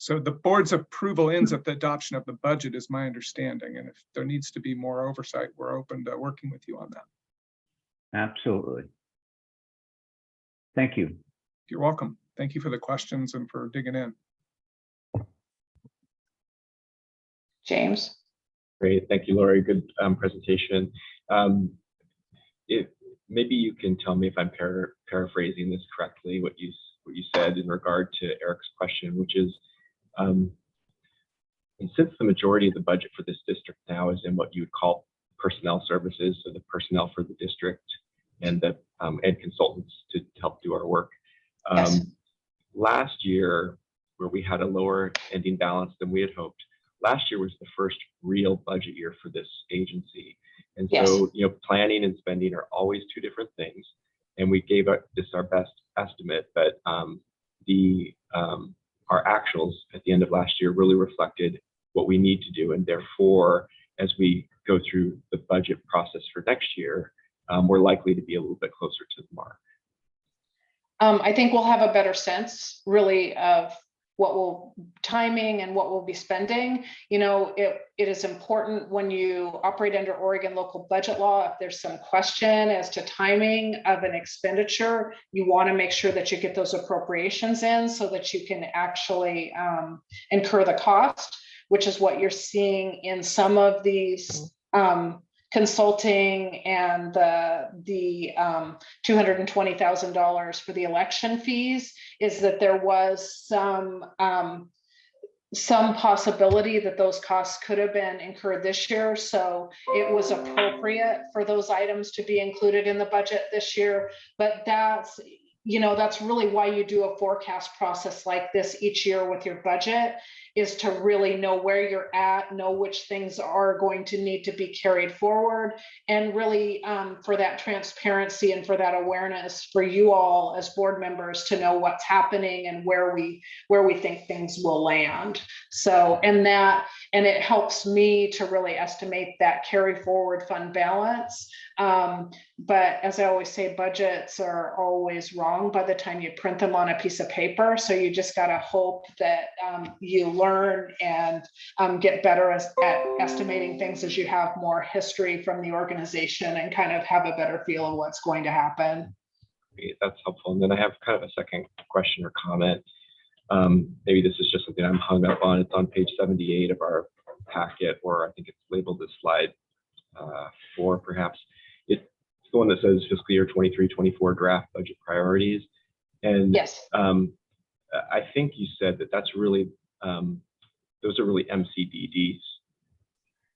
So the board's approval ends at the adoption of the budget, is my understanding. And if there needs to be more oversight, we're open to working with you on that. Absolutely. Thank you. You're welcome. Thank you for the questions and for digging in. James. Great. Thank you, Lori. Good presentation. Maybe you can tell me if I'm paraphrasing this correctly, what you said in regard to Eric's question, which is, and since the majority of the budget for this district now is in what you would call personnel services, so the personnel for the district, and the and consultants to help do our work. Yes. Last year, where we had a lower ending balance than we had hoped, last year was the first real budget year for this agency. And so, planning and spending are always two different things. And we gave this our best estimate, but our actuals at the end of last year really reflected what we need to do. And therefore, as we go through the budget process for next year, we're likely to be a little bit closer to the mark. I think we'll have a better sense really of what will timing and what we'll be spending. It is important when you operate under Oregon local budget law, if there's some question as to timing of an expenditure, you want to make sure that you get those appropriations in so that you can actually incur the cost, which is what you're seeing in some of these consulting and the $220,000 for the election fees, is that there was some possibility that those costs could have been incurred this year. So it was appropriate for those items to be included in the budget this year. But that's really why you do a forecast process like this each year with your budget, is to really know where you're at, know which things are going to need to be carried forward, and really for that transparency and for that awareness for you all as board members to know what's happening and where we think things will land. So, and it helps me to really estimate that carry forward fund balance. But as I always say, budgets are always wrong by the time you print them on a piece of paper. So you just got to hope that you learn and get better at estimating things as you have more history from the organization and kind of have a better feel of what's going to happen. Great, that's helpful. And then I have kind of a second question or comment. Maybe this is just something I'm hung up on. It's on page 78 of our packet, or I think it's labeled as slide 4, perhaps. It's the one that says fiscal year 23-24 draft budget priorities. And yes, I think you said that that's really, those are really MCDD's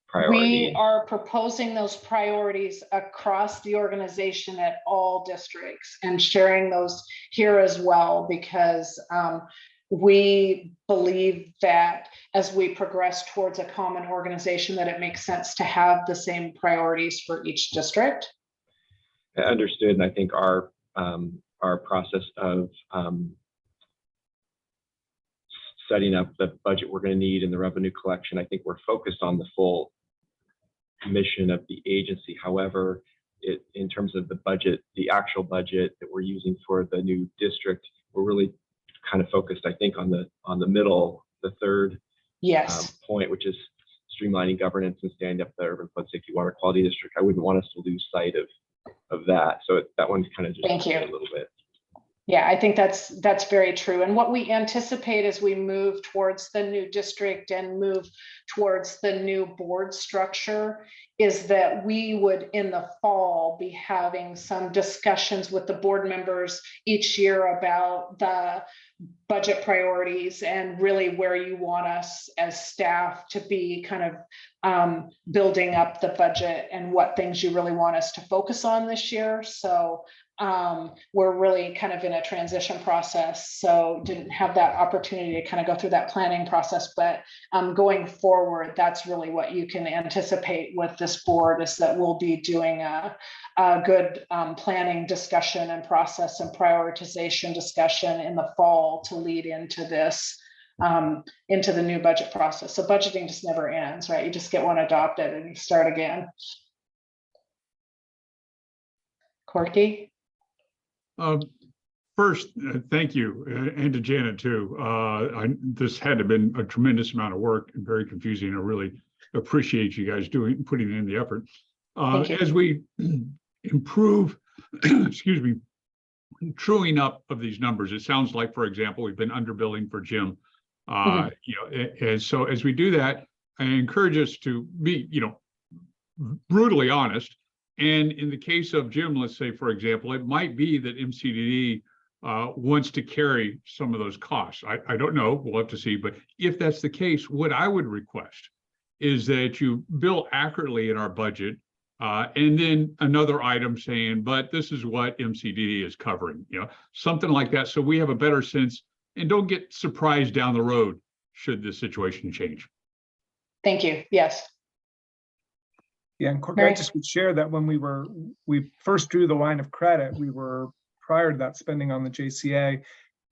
priorities. we are proposing those priorities across the organization at all districts and sharing those here as well, because we believe that as we progress towards a common organization, that it makes sense to have the same priorities for each district. Understood. And I think our process of setting up the budget we're going to need and the revenue collection, I think we're focused on the full mission of the agency. However, in terms of the budget, the actual budget that we're using for the new district, we're really kind of focused, I think, on the middle, the third point, which is streamlining governance and standing up the urban flood safety water quality district. I wouldn't want us to lose sight of that. So that one's kind of just a little bit. Yeah, I think that's very true. And what we anticipate as we move towards the new district and move towards the new board structure is that we would in the fall be having some discussions with the board members each year about the budget priorities and really where you want us as staff to be kind of building up the budget and what things you really want us to focus on this year. So we're really kind of in a transition process, so didn't have that opportunity to kind of go through that planning process. But going forward, that's really what you can anticipate with this board, is that we'll be doing a good planning discussion and process and prioritization discussion in the fall to lead into this, into the new budget process. So budgeting just never ends, right? You just get one adopted and you start again. Corky? First, thank you, and to Janet too. This had to have been a tremendous amount of work and very confusing. I really appreciate you guys putting in the effort. As we improve, excuse me, truing up of these numbers, it sounds like, for example, we've been underbilling for Jim. And so as we do that, I encourage us to be, brutally honest. And in the case of Jim, let's say, for example, it might be that MCDD wants to carry some of those costs. I don't know, we'll have to see. But if that's the case, what I would request is that you bill accurately in our budget And then another item saying, but this is what MCDD is covering, something like that. So we have a better sense and don't get surprised down the road should the situation change. Thank you. Yes. Yeah, and Courtney, I just would share that when we first drew the line of credit, we were prior to that spending on the JCA,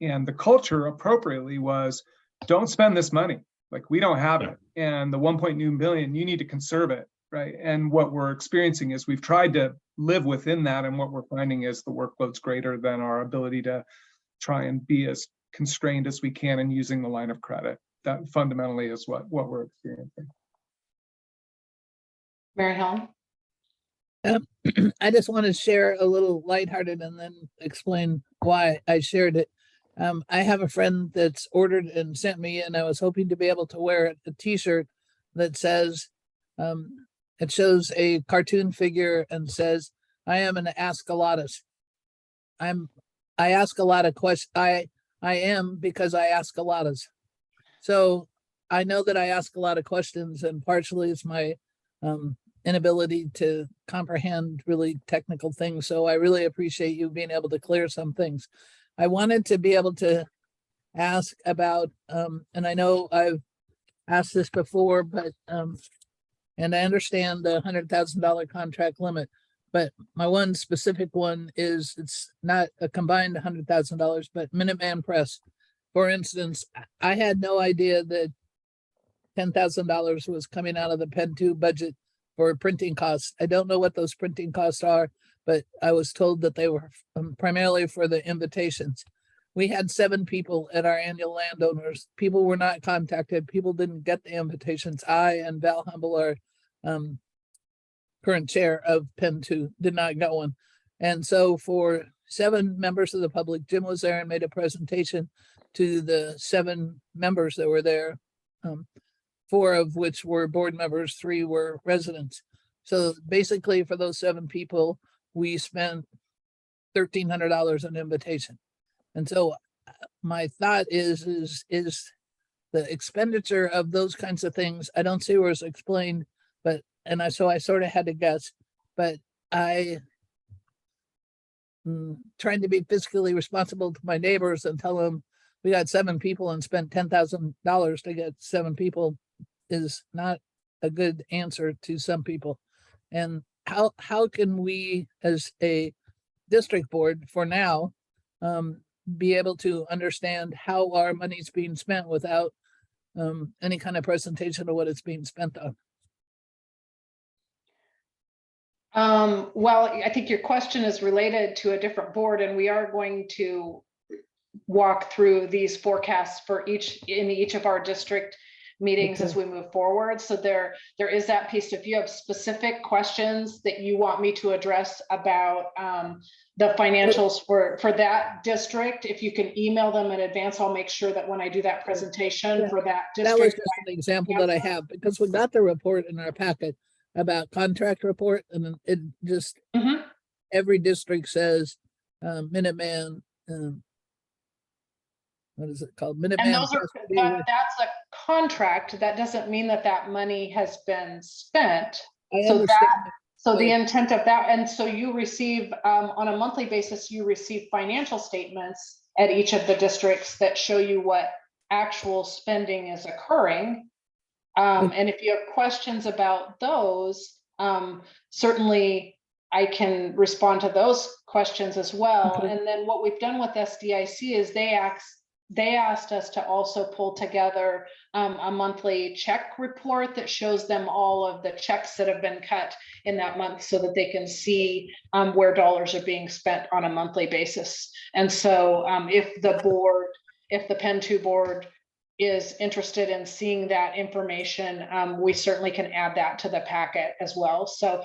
and the culture appropriately was, don't spend this money. Like, we don't have it. And the 1.2 billion, you need to conserve it, right? And what we're experiencing is we've tried to live within that, and what we're finding is the workload's greater than our ability to try and be as constrained as we can in using the line of credit. That fundamentally is what we're experiencing. Mary Helen? I just want to share a little lighthearted and then explain why I shared it. I have a friend that's ordered and sent me, and I was hoping to be able to wear a t-shirt that says, it shows a cartoon figure and says, I am an Ask-a-Lotus. I ask a lot of questions. I am because I ask a lot of. So I know that I ask a lot of questions, and partially it's my inability to comprehend really technical things. So I really appreciate you being able to clear some things. I wanted to be able to ask about, and I know I've asked this before, but, and I understand the $100,000 contract limit, but my one specific one is it's not a combined $100,000, but Minuteman Press. For instance, I had no idea that $10,000 was coming out of the Pen 2 budget for printing costs. I don't know what those printing costs are, but I was told that they were primarily for the invitations. We had 7 people at our annual landowners. People were not contacted. People didn't get the invitations. I and Val Humble, our current chair of Pen 2, did not get one. And so for 7 members of the public, Jim was there and made a presentation to the 7 members that were there, 4 of which were board members, 3 were residents. So basically for those 7 people, we spent $1,300 on invitation. And so my thought is the expenditure of those kinds of things, I don't see where it's explained, but, so I sort of had to guess, but trying to be fiscally responsible to my neighbors and tell them we got 7 people and spent $10,000 to get 7 people is not a good answer to some people. And how can we as a district board for now be able to understand how our money's being spent without any kind of presentation of what it's being spent on? Well, I think your question is related to a different board, and we are going to walk through these forecasts for each of our district meetings as we move forward. So there is that piece. If you have specific questions that you want me to address about the financials for that district, if you can email them in advance, I'll make sure that when I do that presentation for that district. That was just an example that I have, because we got the report in our packet about contract report, and it just every district says Minuteman, what is it called? Minuteman. And those are that's a contract. That doesn't mean that money has been spent. So the intent of that, and so you receive on a monthly basis, you receive financial statements at each of the districts that show you what actual spending is occurring. And if you have questions about those, certainly I can respond to those questions as well. Okay. And then what we've done with SDIC is they asked us to also pull together a monthly check report that shows them all of the checks that have been cut in that month, so that they can see where dollars are being spent on a monthly basis. And so if the Pen 2 board is interested in seeing that information, we certainly can add that to the packet as well. So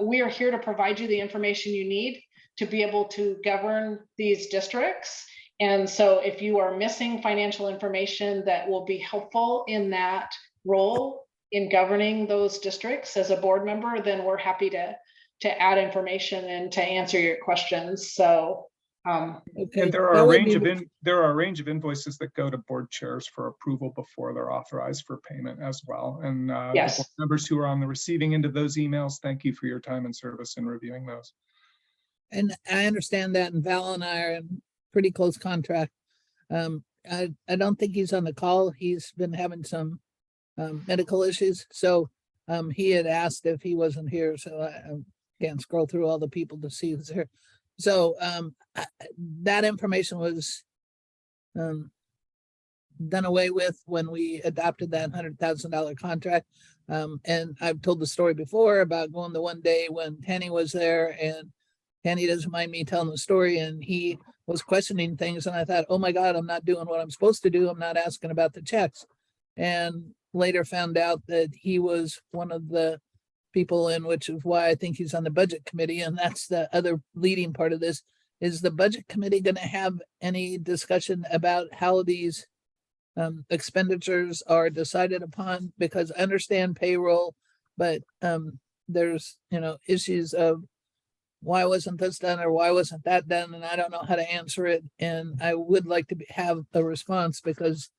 we are here to provide you the information you need to be able to govern these districts. And so if you are missing financial information that will be helpful in that role in governing those districts as a board member, then we're happy to add information and to answer your questions. So Okay. And there are that a would range be- of there are a range of invoices that go to board chairs for approval before they're authorized for payment as well. And the Yes. board members who are on the receiving end of those emails, thank you for your time and service in reviewing those. And I understand that, and Val and I are in pretty close contract. I don't think he's on the call. He's been having some medical issues, so he had asked if he wasn't here, so I can't scroll through all the people to see who's here. So that information was done away with when we adopted that $100,000 contract. And I've told the story before about going the one day when Tanny was there, and Tanny doesn't mind me telling the story, and he was questioning things, and I thought, oh my God, I'm not doing what I'm supposed to do. I'm not asking about the checks. And later found out that he was one of the people, in which is why I think he's on the budget committee. And that's the other leading part of this. Is the budget committee going to have any discussion about how these expenditures are decided upon? Because I understand payroll, but there's, issues of why wasn't this done or why wasn't that done? And I don't know how to answer it. And I would like to have a response, because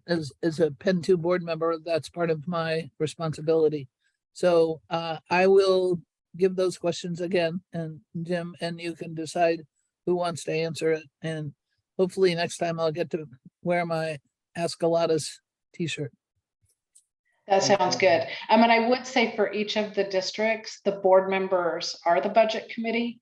as a Penn 2 board member, that's part of my responsibility. So I will give those questions again, and Jim, and you can decide who wants to answer it. And hopefully next time I'll get to wear my Ask Alatas t-shirt. That sounds good. And I would say for each of the districts, the board members are the budget committee.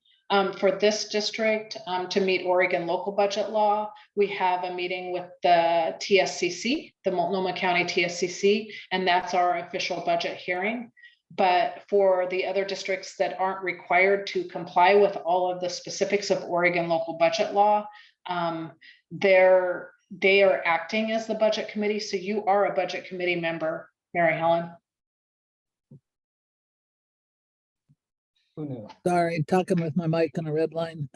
For this district, to meet Oregon local budget law, we have a meeting with the TSCC, the Multnomah County TSCC, and that's our official budget hearing. But for the other districts that aren't required to comply with all of the specifics of Oregon local budget law, they are acting as the budget committee. So you are a budget committee member, Mary Helen. Who knew? Sorry, talking with my mic on a red line.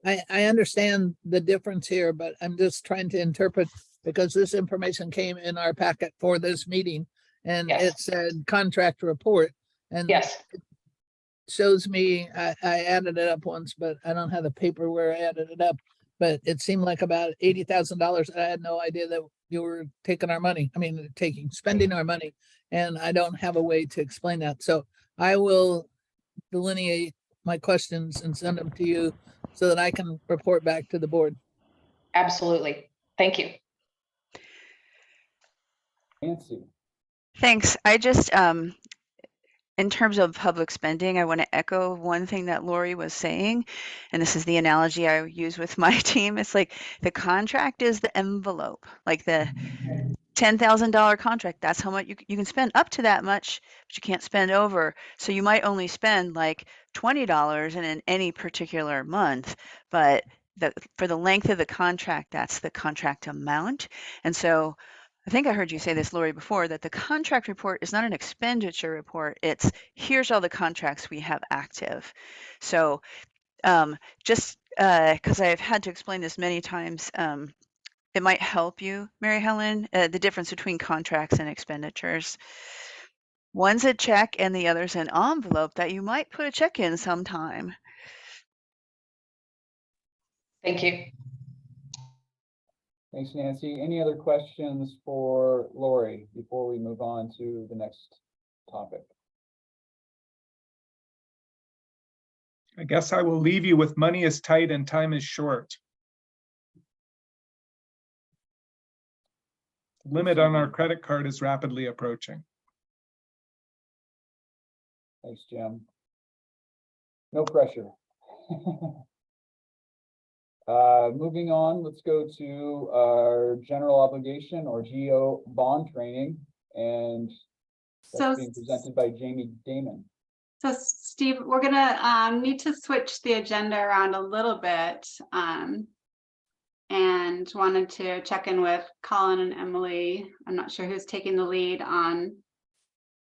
I understand the difference here, but I'm just trying to interpret, because this information came in our packet for this meeting, and Yes. it said contract report. And Yes. it shows me, I added it up once, but I don't have the paper where I added it up. But it seemed like about $80,000. I had no idea that you were taking our money. I mean, spending our money, and I don't have a way to explain that. So I will delineate my questions and send them to you so that I can report back to the board. Absolutely. Thank you. Nancy. Thanks. I just, in terms of public spending, I want to echo one thing that Lori was saying, and this is the analogy I use with my team. It's like the contract is the envelope, like the $10,000 contract. That's how much you can spend up to that much, but you can't spend over. So you might only spend like $20 in any particular month, but for the length of the contract, that's the contract amount. And so I think I heard you say this, Lori, before, that the contract report is not an expenditure report. It's here's all the contracts we have active. So just because I've had to explain this many times, it might help you, Mary Helen, the difference between contracts and expenditures. One's a check and the other's an envelope that you might put a check in sometime. Thank you. Thanks, Nancy. Any other questions for Lori before we move on to the next topic? I guess I will leave you with money is tight and time is short. The limit on our credit card is rapidly approaching. Thanks, Jim. No pressure. Moving on, let's go to our general obligation, or GO bond training, and So, that's being presented by Jamie Damon. so Steve, we're gonna need to switch the agenda around a little bit, and wanted to check in with Colin and Emily. I'm not sure who's taking the lead on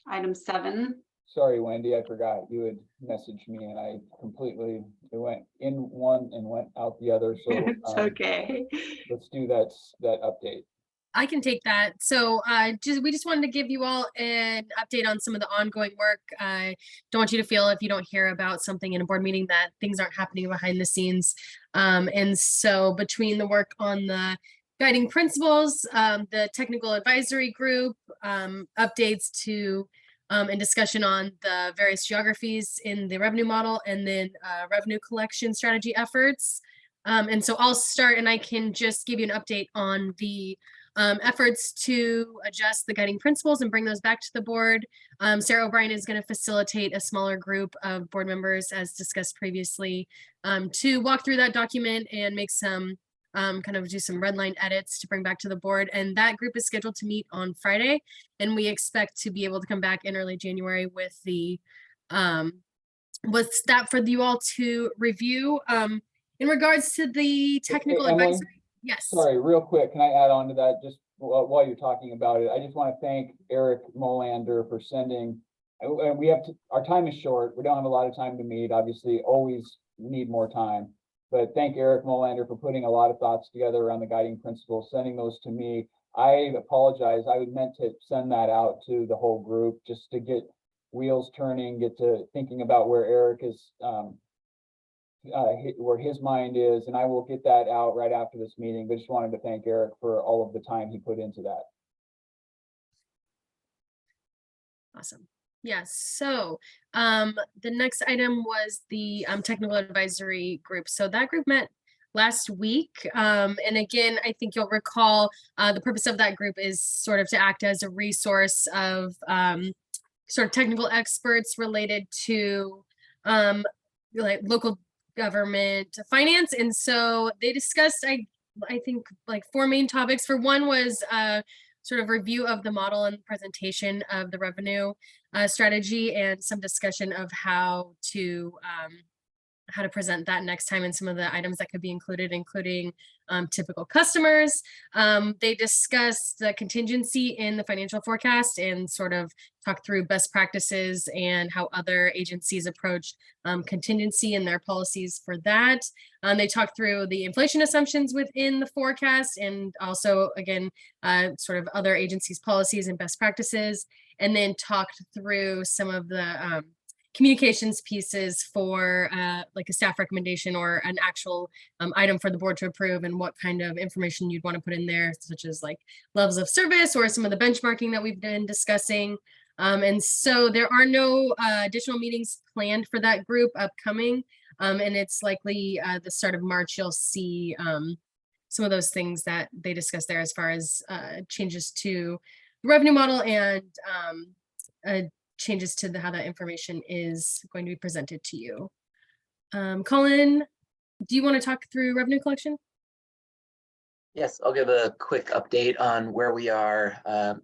item 7. Sorry, Wendy, I forgot. You had messaged me and I completely, it went in one and went out the other. So It's okay. let's do that update. I can take that. So we just wanted to give you all an update on some of the ongoing work. I don't want you to feel if you don't hear about something in a board meeting that things aren't happening behind the scenes. And so between the work on the guiding principles, the technical advisory group, updates to and discussion on the various geographies in the revenue model, and then revenue collection strategy efforts. And so I'll start, and I can just give you an update on the efforts to adjust the guiding principles and bring those back to the board. Sarah O'Brien is going to facilitate a smaller group of board members, as discussed previously, to walk through that document and make some kind of do some red line edits to bring back to the board. And that group is scheduled to meet on Friday, and we expect to be able to come back in early January with the with that for you all to review. In regards to the technical Emily, advisory, yes. Sorry, real quick, can I add on to that just while you're talking about it? I just want to thank Eric Molander for sending, and we have to, our time is short. We don't have a lot of time to meet, obviously, always need more time. But thank Eric Molander for putting a lot of thoughts together around the guiding principles, sending those to me. I apologize. I meant to send that out to the whole group just to get wheels turning, get to thinking about where Eric is, where his mind is, and I will get that out right after this meeting. But just wanted to thank Eric for all of the time he put into that. Awesome. Yes. So the next item was the technical advisory group. So that group met last week. And again, I think you'll recall the purpose of that group is sort of to act as a resource of sort of technical experts related to like local government finance. And so they discussed, I think, like 4 main topics. For one was sort of review of the model and presentation of the revenue strategy, and some discussion of how to present that next time, and some of the items that could be included, including typical customers. They discussed the contingency in the financial forecast and sort of talk through best practices and how other agencies approach contingency and their policies for that. They talked through the inflation assumptions within the forecast, and also, again, sort of other agencies' policies and best practices, and then talked through some of the communications pieces for like a staff recommendation or an actual item for the board to approve, and what kind of information you'd want to put in there, such as like levels of service or some of the benchmarking that we've been discussing. And so there are no additional meetings planned for that group upcoming. And it's likely the start of March, you'll see some of those things that they discussed there as far as changes to the revenue model and changes to how that information is going to be presented to you. Colin, do you want to talk through revenue collection? Yes, I'll give a quick update on where we are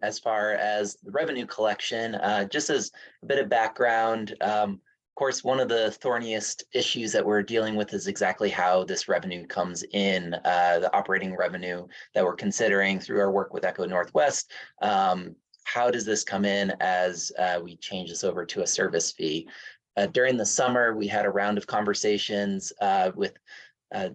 as far as the revenue collection. Just as a bit of background, of course, one of the thorniest issues that we're dealing with is exactly how this revenue comes in, the operating revenue that we're considering through our work with Echo Northwest. How does this come in as we change this over to a service fee? During the summer, we had a round of conversations with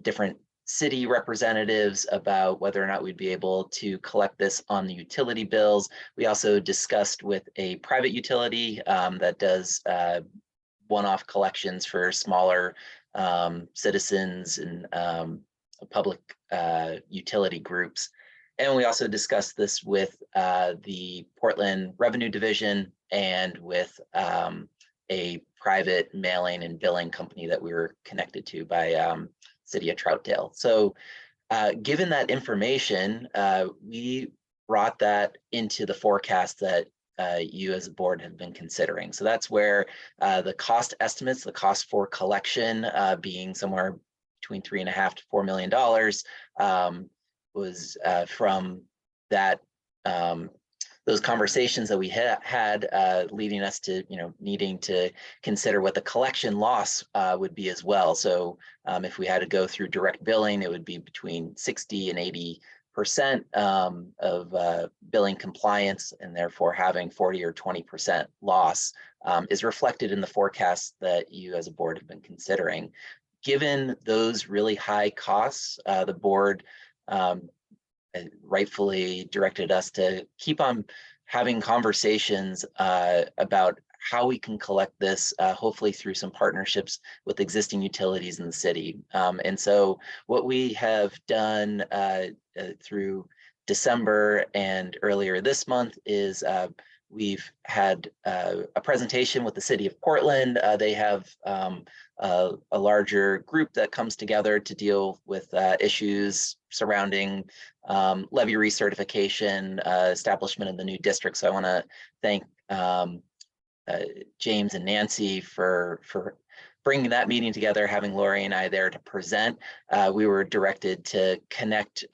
different city representatives about whether or not we'd be able to collect this on the utility bills. We also discussed with a private utility that does one-off collections for smaller citizens and public utility groups. And we also discussed this with the Portland Revenue Division and with a private mailing and billing company that we were connected to by City of Troutdale. So given that information, we brought that into the forecast that you as a board have been considering. So that's where the cost estimates, the cost for collection being somewhere between $3.5 to $4 million, was from that those conversations that we had leading us to needing to consider what the collection loss would be as well. So if we had to go through direct billing, it would be between 60 and 80% of billing compliance, and therefore having 40 or 20% loss is reflected in the forecast that you as a board have been considering. Given those really high costs, the board rightfully directed us to keep on having conversations about how we can collect this, hopefully through some partnerships with existing utilities in the city. And so what we have done through December and earlier this month is we've had a presentation with the city of Portland. They have a larger group that comes together to deal with issues surrounding levy recertification, establishment of the new district. So I want to thank James and Nancy for bringing that meeting together, having Lori and I there to present. We were directed to connect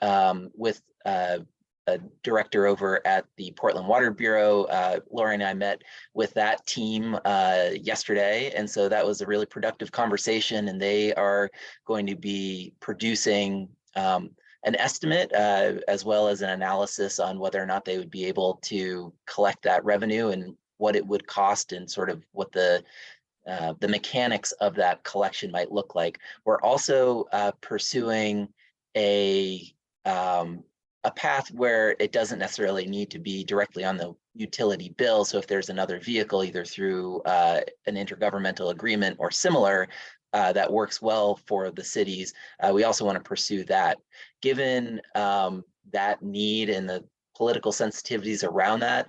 with a director over at the Portland Water Bureau. Lori and I met with that team yesterday, and so that was a really productive conversation, and they are going to be producing an estimate as well as an analysis on whether or not they would be able to collect that revenue and what it would cost and sort of what the mechanics of that collection might look like. We're also pursuing a path where it doesn't necessarily need to be directly on the utility bill. So if there's another vehicle, either through an intergovernmental agreement or similar, that works well for the cities, we also want to pursue that. Given that need and the political sensitivities around that,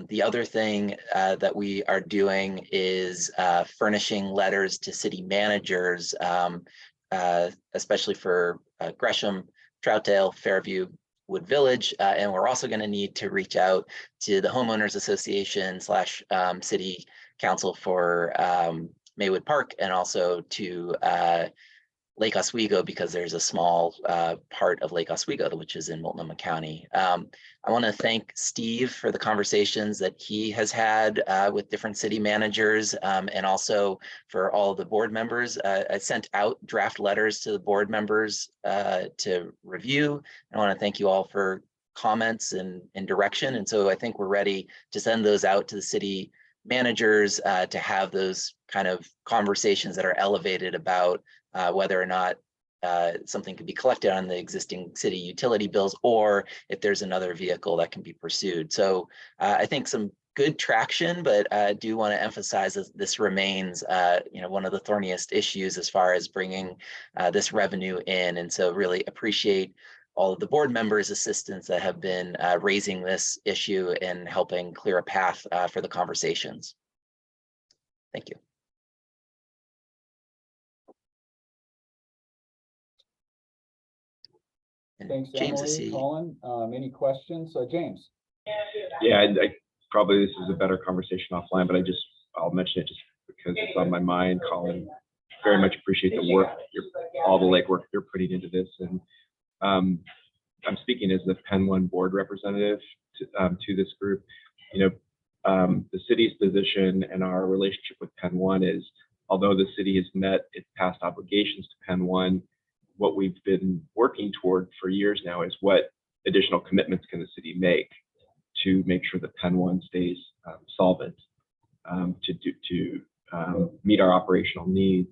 the other thing that we are doing is furnishing letters to city managers, especially for Gresham, Troutdale, Fairview, Wood Village, and we're also going to need to reach out to the homeowners association / city council for Maywood Park, and also to Lake Oswego, because there's a small part of Lake Oswego which is in Multnomah County. I want to thank Steve for the conversations that he has had with different city managers, and also for all the board members. I sent out draft letters to the board members to review. I want to thank you all for comments and direction. And so I think we're ready to send those out to the city managers to have those kind of conversations that are elevated about whether or not something can be collected on the existing city utility bills, or if there's another vehicle that can be pursued. So I think some good traction, but I do want to emphasize that this remains one of the thorniest issues as far as bringing this revenue in. And so really appreciate all of the board members' assistance that have been raising this issue and helping clear a path for the conversations. Thank you. Thanks, James, I Emily, see. Colin. Any questions? James? Yeah, I probably this is a better conversation offline, but I'll mention it just because it's on my mind. Colin, very much appreciate the work, all the legwork you're putting into this. And I'm speaking as the Penn One board representative to this group. The city's position and our relationship with Penn One is, although the city has met its past obligations to Penn One, what we've been working toward for years now is what additional commitments can the city make to make sure that Penn One stays solvent to meet our operational needs.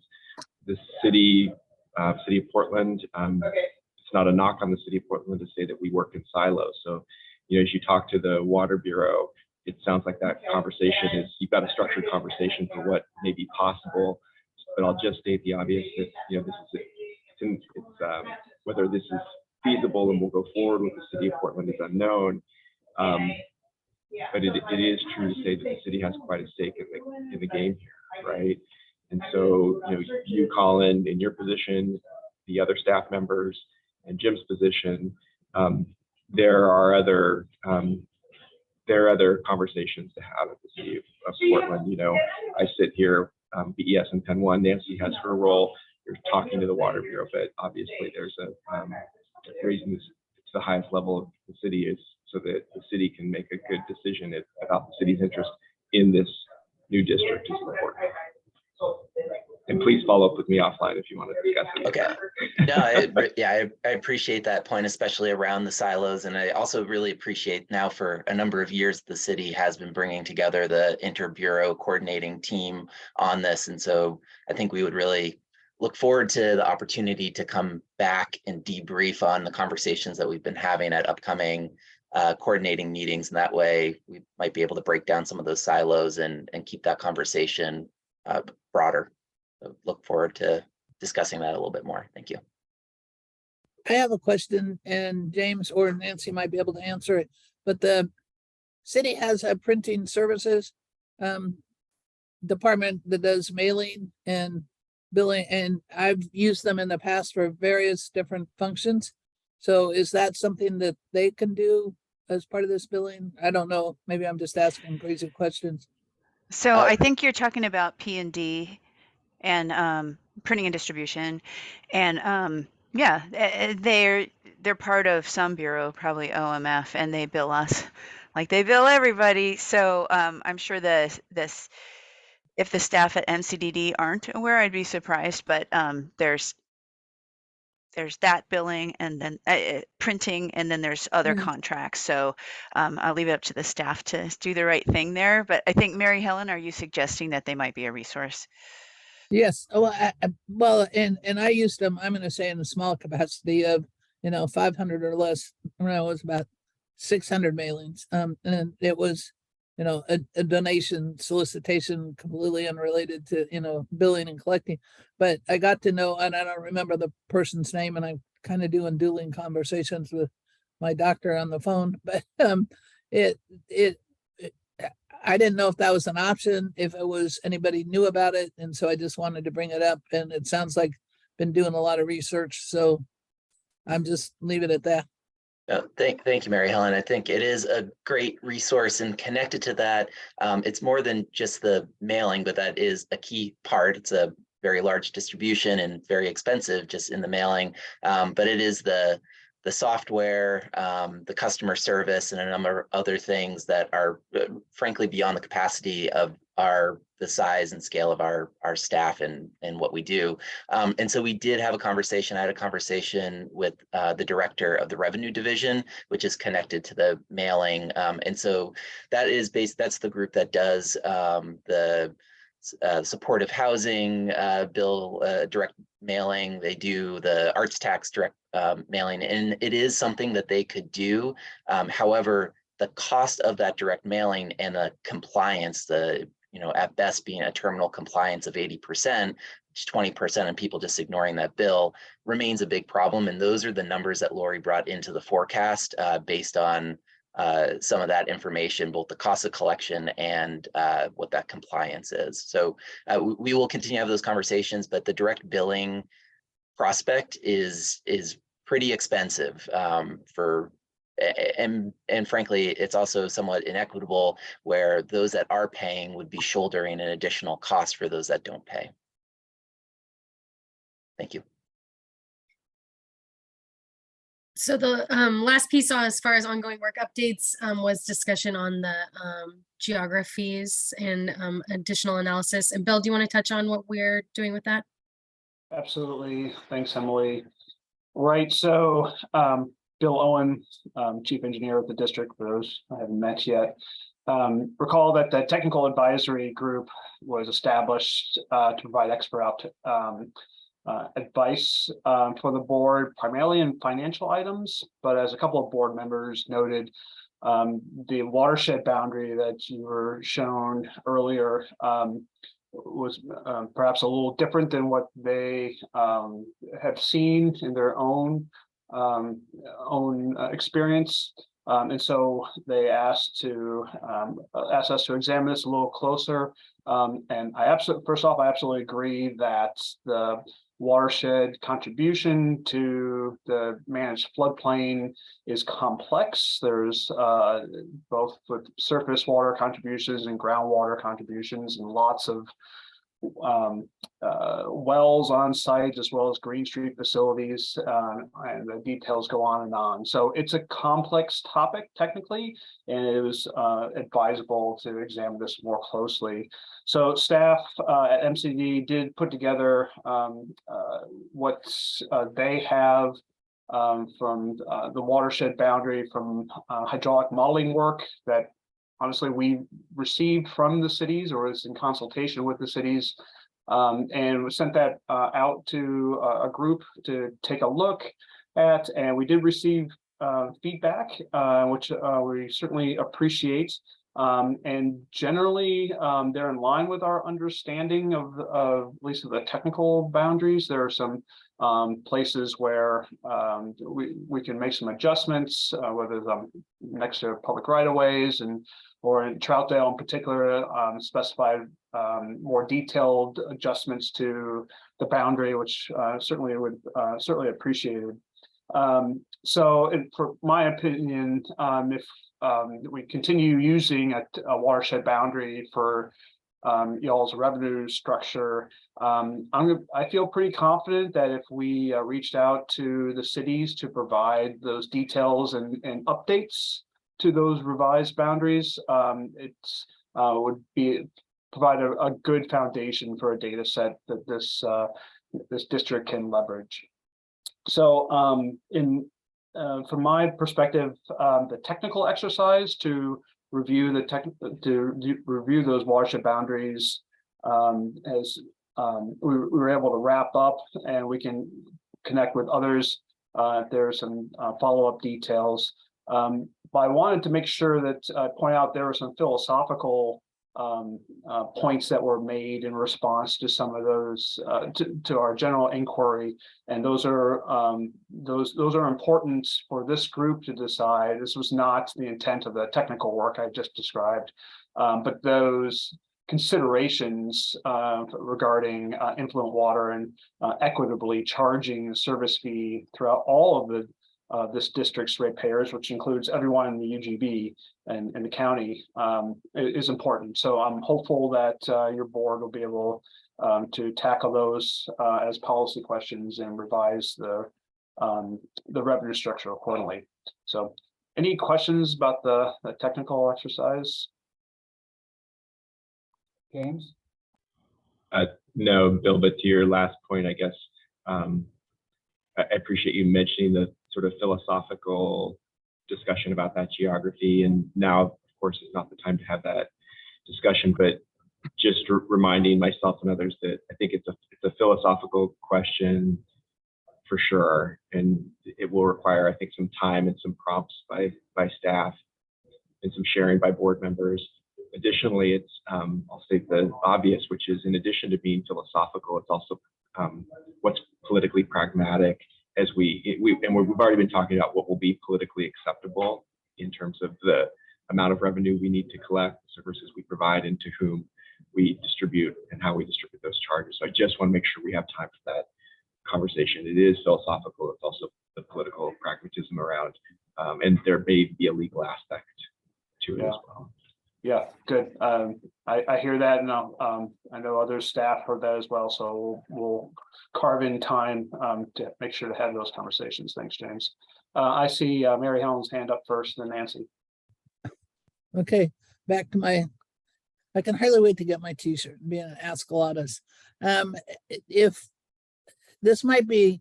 The city of Portland, it's not a knock on the city of Portland to say that we work in silos. So, as you talk to the Water Bureau, it sounds like that conversation is, you've got a structured conversation for what may be possible. But I'll just state the obvious that, this is whether this is feasible and will go forward with the city of Portland is unknown. But it is true to say that the city has quite a stake in the game here, right? And so, you, Colin, in your position, the other staff members, and Jim's position, there are other conversations to have at the city of Portland. I sit here, BES and Penn One. Nancy has her role. You're talking to the Water Bureau, but obviously there's a raising this to the highest level of the city is so that the city can make a good decision about the city's interest in this new district is important. And please follow up with me offline if you want to discuss it. Okay. No, I appreciate that point, especially around the silos. And I also really appreciate now for a number of years, the city has been bringing together the inter-bureau coordinating team on this. And so I think we would really look forward to the opportunity to come back and debrief on the conversations that we've been having at upcoming coordinating meetings. And that way we might be able to break down some of those silos and keep that conversation broader. So look forward to discussing that a little bit more. Thank you. I have a question, and James or Nancy might be able to answer it, but the city has a printing services department that does mailing and billing, and I've used them in the past for various different functions. So is that something that they can do as part of this billing? I don't know. Maybe I'm just asking crazy questions. So I think you're talking about P&D and printing and distribution. And yeah, they're part of some bureau, probably OMF, and they bill us like they bill everybody. So I'm sure if the staff at MCDD aren't aware, I'd be surprised, but there's that billing and then printing, and then there's other contracts. So I'll leave it up to the staff to do the right thing there. But I think, Mary Helen, are you suggesting that they might be a resource? Yes. Oh, well, and I used them, I'm going to say in a small capacity of, 500 or less. When I was about 600 mailings. And it was, a donation solicitation completely unrelated to, billing and collecting. But I got to know, and I don't remember the person's name, and I'm kind of doing dueling conversations with my doctor on the phone, but I didn't know if that was an option, if it was anybody knew about it. And so I just wanted to bring it up, and it sounds like been doing a lot of research. So I'm just leave it at that. Thank you, Mary Helen. I think it is a great resource, and connected to that, it's more than just the mailing, but that is a key part. It's a very large distribution and very expensive just in the mailing, but it is the software, the customer service, and a number of other things that are frankly beyond the capacity of the size and scale of our staff and what we do. And so we did have a conversation. I had a conversation with the director of the revenue division, which is connected to the mailing. And so that's the group that does the supportive housing bill direct mailing. They do the arts tax direct mailing, and it is something that they could do. However, the cost of that direct mailing and the compliance, at best being a terminal compliance of 80%, 20% and people just ignoring that bill, remains a big problem. And those are the numbers that Lori brought into the forecast based on some of that information, both the cost of collection and what that compliance is. So we will continue to have those conversations, but the direct billing prospect is pretty expensive and frankly, it's also somewhat inequitable, where those that are paying would be shouldering an additional cost for those that don't pay. Thank you. So the last piece as far as ongoing work updates was discussion on the geographies and additional analysis. And Bill, do you want to touch on what we're doing with that? Absolutely. Thanks, Emily. Right. So Bill Owen, Chief Engineer of the district, for those I haven't met yet, recall that the technical advisory group was established to provide expert advice for the board, primarily in financial items, but as a couple of board members noted, the watershed boundary that you were shown earlier was perhaps a little different than what they have seen in their own experience, and so they asked us to examine this a little closer. And I absolutely agree that the watershed contribution to the managed floodplain is complex. There's both with surface water contributions and groundwater contributions, and lots of wells on site, as well as Green Street facilities, and the details go on and on. So it's a complex topic technically, and it was advisable to examine this more closely. So staff at MCD did put together what they have from the watershed boundary from hydraulic modeling work that honestly we received from the cities, or is in consultation with the cities And we sent that out to a group to take a look at, and we did receive feedback, which we certainly appreciate. And generally, they're in line with our understanding of at least of the technical boundaries. There are some places where we can make some adjustments, whether it's next to public right-of-ways and or in Troutdale in particular, specified more detailed adjustments to the boundary, which certainly would certainly appreciated. So for my opinion, if we continue using a watershed boundary for y'all's revenue structure, I feel pretty confident that if we reached out to the cities to provide those details and updates to those revised boundaries, it's would be provide a good foundation for a data set that this district can leverage. So from my perspective, the technical exercise to review review those watershed boundaries as we were able to wrap up, and we can connect with others if there are some follow-up details. But I wanted to make sure that point out there were some philosophical points that were made in response to some of those to our general inquiry, and those are important for this group to decide. This was not the intent of the technical work I just described, but those considerations regarding influent water and equitably charging a service fee throughout all of the this district's ratepayers, which includes everyone in the UGB and the county, is important. So I'm hopeful that your board will be able to tackle those as policy questions and revise the revenue structure accordingly. So any questions about the technical exercise? James? No, Bill, but to your last point, I guess I appreciate you mentioning the sort of philosophical discussion about that geography. And now, of course, is not the time to have that discussion, but just reminding myself and others that I think it's a philosophical question for sure. And it will require, I think, some time and some prompts by staff and some sharing by board members. Additionally, it's I'll state the obvious, which is in addition to being philosophical, it's also what's politically pragmatic. As we've already been talking about what will be politically acceptable in terms of the amount of revenue we need to collect, the services we provide, and to whom we distribute and how we distribute those charges. So I just want to make sure we have time for that conversation. It is philosophical. It's also the political pragmatism around, and there may be a legal aspect to it as well. Yeah, good. I hear that, and I know other staff heard that as well. So we'll carve in time to make sure to have those conversations. Thanks, James. I see Mary Helen's hand up first, then Nancy. Okay, back to my. I can hardly wait to get my T-shirt and be an Ask a Lotus. If this might be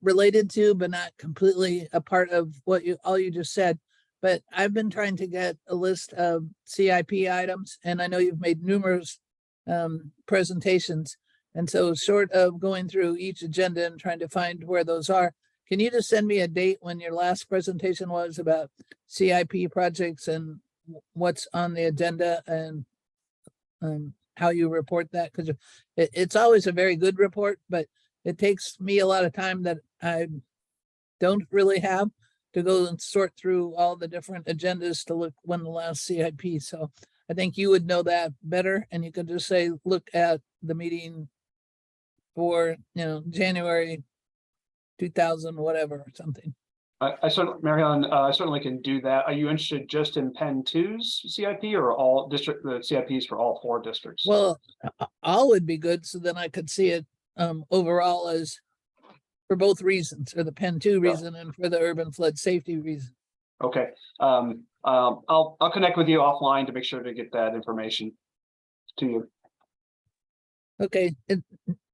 related to, but not completely a part of what all you just said. But I've been trying to get a list of CIP items, and I know you've made numerous presentations. And so short of going through each agenda and trying to find where those are, can you just send me a date when your last presentation was about CIP projects and what's on the agenda and how you report that? Because it's always a very good report, but it takes me a lot of time that I don't really have to go and sort through all the different agendas to look when the last CIP. So I think you would know that better, and you could just say, look at the meeting for, January 2000, whatever, or something. I certainly, Mary Helen, I certainly can do that. Are you interested just in Penn 2's CIP or all the CIPs for all 4 districts? Well, all would be good, so then I could see it overall as for both reasons, for the Penn 2 reason and for the urban flood safety reason. Okay. I'll connect with you offline to make sure to get that information to you. Okay.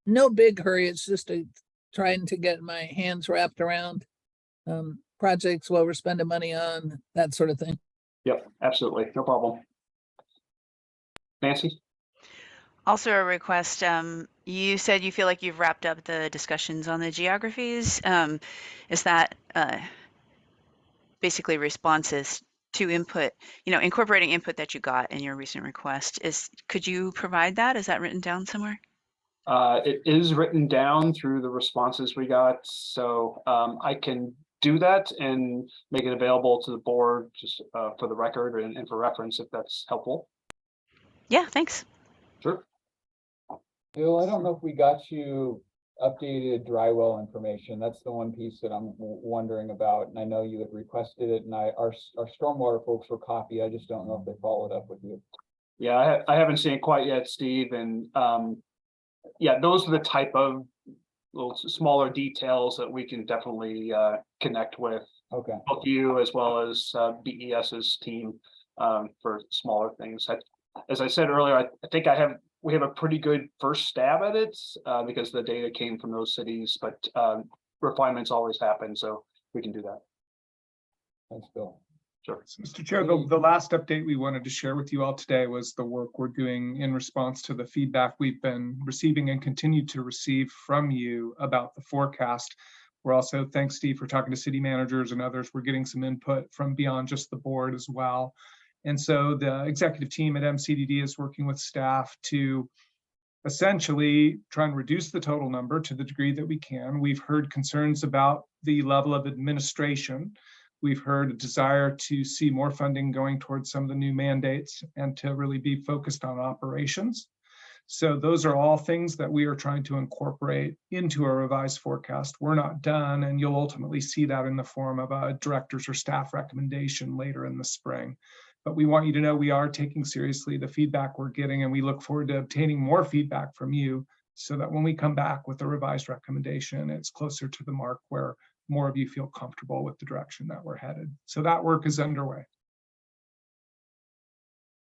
No big hurry. It's just trying to get my hands wrapped around projects while we're spending money on that sort of thing. Yep, absolutely. No problem. Nancy? Also a request, you said you feel like you've wrapped up the discussions on the geographies. Is that basically responses to input, incorporating input that you got in your recent request? Could you provide that? Is that written down somewhere? It is written down through the responses we got, so I can do that and make it available to the board just for the record and for reference if that's helpful. Yeah, thanks. Sure. Bill, I don't know if we got you updated dry well information. That's the one piece that I'm wondering about. And I know you had requested it, and our stormwater folks were copied. I just don't know if they followed up with you. Yeah, I haven't seen it quite yet, Steve. And yeah, those are the type of little smaller details that we can definitely connect with. Okay. Both you as well as BES's team for smaller things. As I said earlier, I think we have a pretty good first stab at it because the data came from those cities, but refinements always happen, so we can do that. Thanks, Bill. Sure. So, Mr. Chair, the last update we wanted to share with you all today was the work we're doing in response to the feedback we've been receiving and continue to receive from you about the forecast. We're also, thanks Steve for talking to city managers and others, we're getting some input from beyond just the board as well. And so the executive team at MCDD is working with staff to essentially try and reduce the total number to the degree that we can. We've heard concerns about the level of administration. We've heard a desire to see more funding going towards some of the new mandates and to really be focused on operations. So those are all things that we are trying to incorporate into a revised forecast. We're not done, and you'll ultimately see that in the form of a director's or staff recommendation later in the spring. But we want you to know we are taking seriously the feedback we're getting, and we look forward to obtaining more feedback from you so that when we come back with a revised recommendation, it's closer to the mark where more of you feel comfortable with the direction that we're headed. So that work is underway.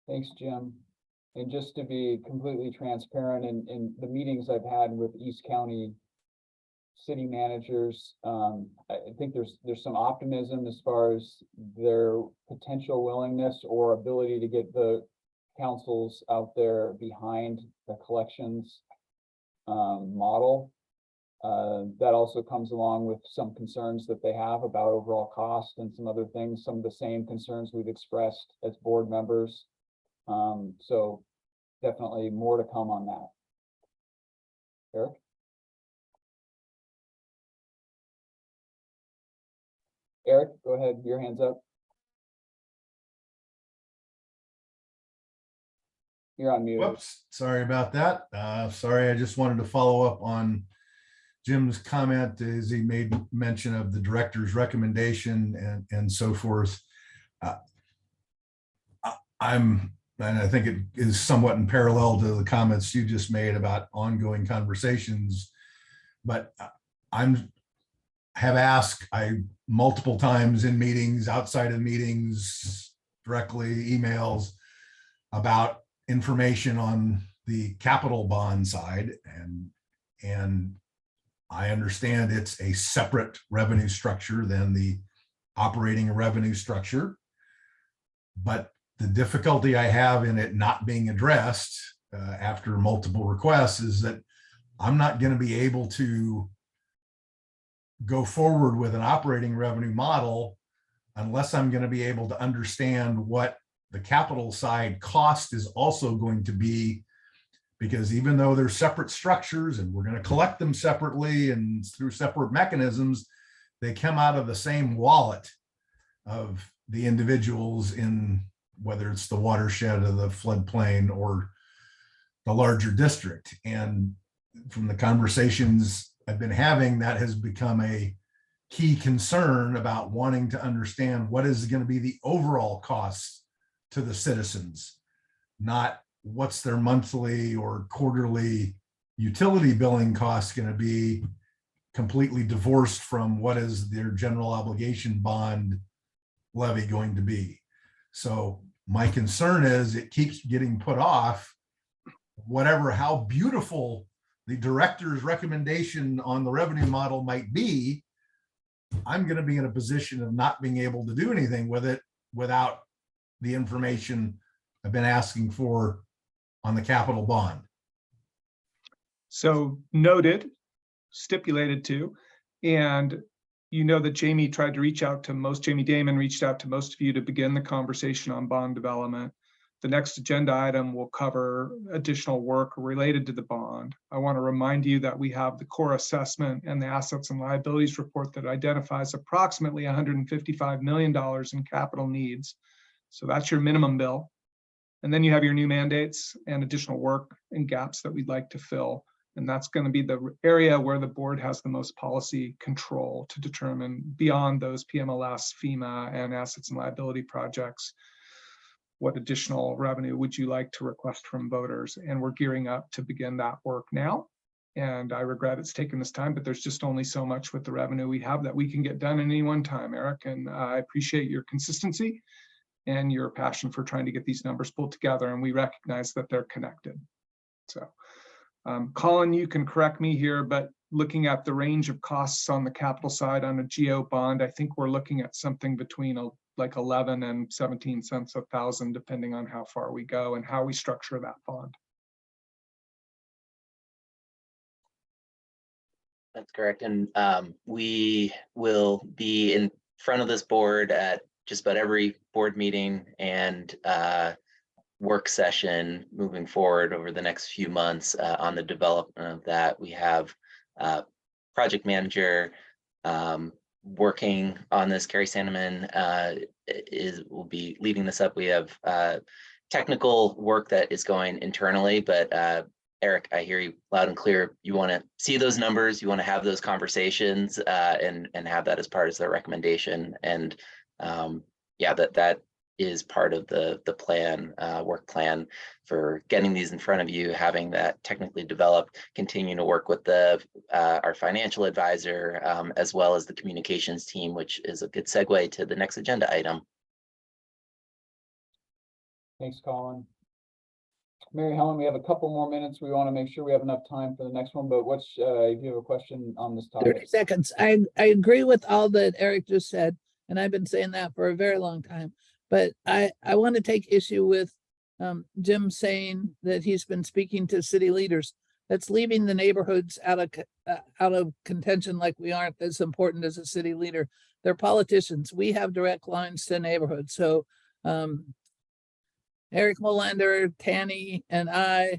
Thanks, Jim. And just to be completely transparent, in the meetings I've had with East County city managers, I think there's some optimism as far as their potential willingness or ability to get the councils out there behind the collections model. That also comes along with some concerns that they have about overall cost and some other things, some of the same concerns we've expressed as board members. So definitely more to come on that. Eric? Eric, go ahead, your hand's up. You're on mute. Whoops, sorry about that. Sorry, I just wanted to follow up on Jim's comment as he made mention of the director's recommendation and so forth. And I think it is somewhat in parallel to the comments you just made about ongoing conversations, but have asked multiple times in meetings, outside of meetings, directly, emails about information on the capital bond side. And I understand it's a separate revenue structure than the operating revenue structure. But the difficulty I have in it not being addressed after multiple requests is that I'm not going to be able to go forward with an operating revenue model unless I'm going to be able to understand what the capital side cost is also going to be, because even though they're separate structures and we're going to collect them separately and through separate mechanisms, they come out of the same wallet of the individuals in whether it's the watershed of the floodplain or the larger district. And from the conversations I've been having, that has become a key concern about wanting to understand what is going to be the overall costs to the citizens, not what's their monthly or quarterly utility billing costs going to be, completely divorced from what is their general obligation bond levy going to be. So my concern is it keeps getting put off, whatever, how beautiful the director's recommendation on the revenue model might be. I'm going to be in a position of not being able to do anything with it without the information I've been asking for on the capital bond. So noted, stipulated to, and you know that Jamie tried to reach out to most, Jamie Damon reached out to most of you to begin the conversation on bond development. The next agenda item will cover additional work related to the bond. I want to remind you that we have the core assessment and the assets and liabilities report that identifies approximately $155 million in capital needs. So that's your minimum bill. And then you have your new mandates and additional work and gaps that we'd like to fill. And that's going to be the area where the board has the most policy control to determine beyond those PMLS, FEMA, and assets and liability projects, what additional revenue would you like to request from voters? And we're gearing up to begin that work now. And I regret it's taken this time, but there's just only so much with the revenue we have that we can get done in any one time, Eric. And I appreciate your consistency and your passion for trying to get these numbers pulled together. And we recognize that they're connected. So Colin, you can correct me here, but looking at the range of costs on the capital side on a GO bond, I think we're looking at something between like 11 and 17 cents a thousand, depending on how far we go and how we structure that bond. That's correct. And we will be in front of this board at just about every board meeting and work session moving forward over the next few months on the development of that. We have project manager working on this. Carrie Sandeman will be leading this up. We have technical work that is going internally, but Eric, I hear you loud and clear. You want to see those numbers, you want to have those conversations and have that as part of the recommendation. And yeah, that is part of the plan, work plan for getting these in front of you, having that technically developed, continuing to work with our financial advisor, as well as the communications team, which is a good segue to the next agenda item. Thanks, Colin. Mary Helen, we have a couple more minutes. We want to make sure we have enough time for the next one, but if you have a question on this topic. 30 seconds. I agree with all that Eric just said, and I've been saying that for a very long time. But I want to take issue with Jim saying that he's been speaking to city leaders. That's leaving the neighborhoods out of contention, like we aren't as important as a city leader. They're politicians. We have direct lines to neighborhoods. So Eric Molander, Tanny, and I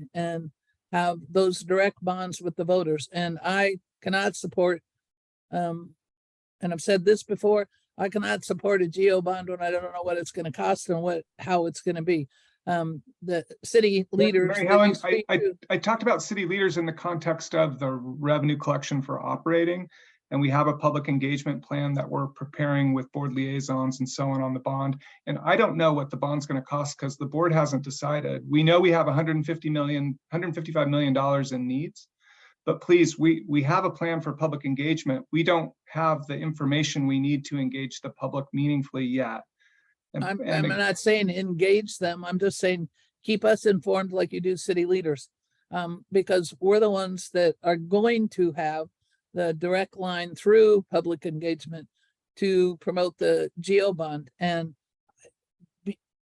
have those direct bonds with the voters. And I cannot support, and I've said this before, I cannot support a GO bond when I don't know what it's going to cost and how it's going to be. The city leaders. Mary Helen, I talked about city leaders in the context of the revenue collection for operating, and we have a public engagement plan that we're preparing with board liaisons and so on the bond. And I don't know what the bond's going to cost because the board hasn't decided. We know we have $155 million in needs. But please, we have a plan for public engagement. We don't have the information we need to engage the public meaningfully yet. I'm not saying engage them. I'm just saying keep us informed like you do city leaders, because we're the ones that are going to have the direct line through public engagement to promote the GO bond. And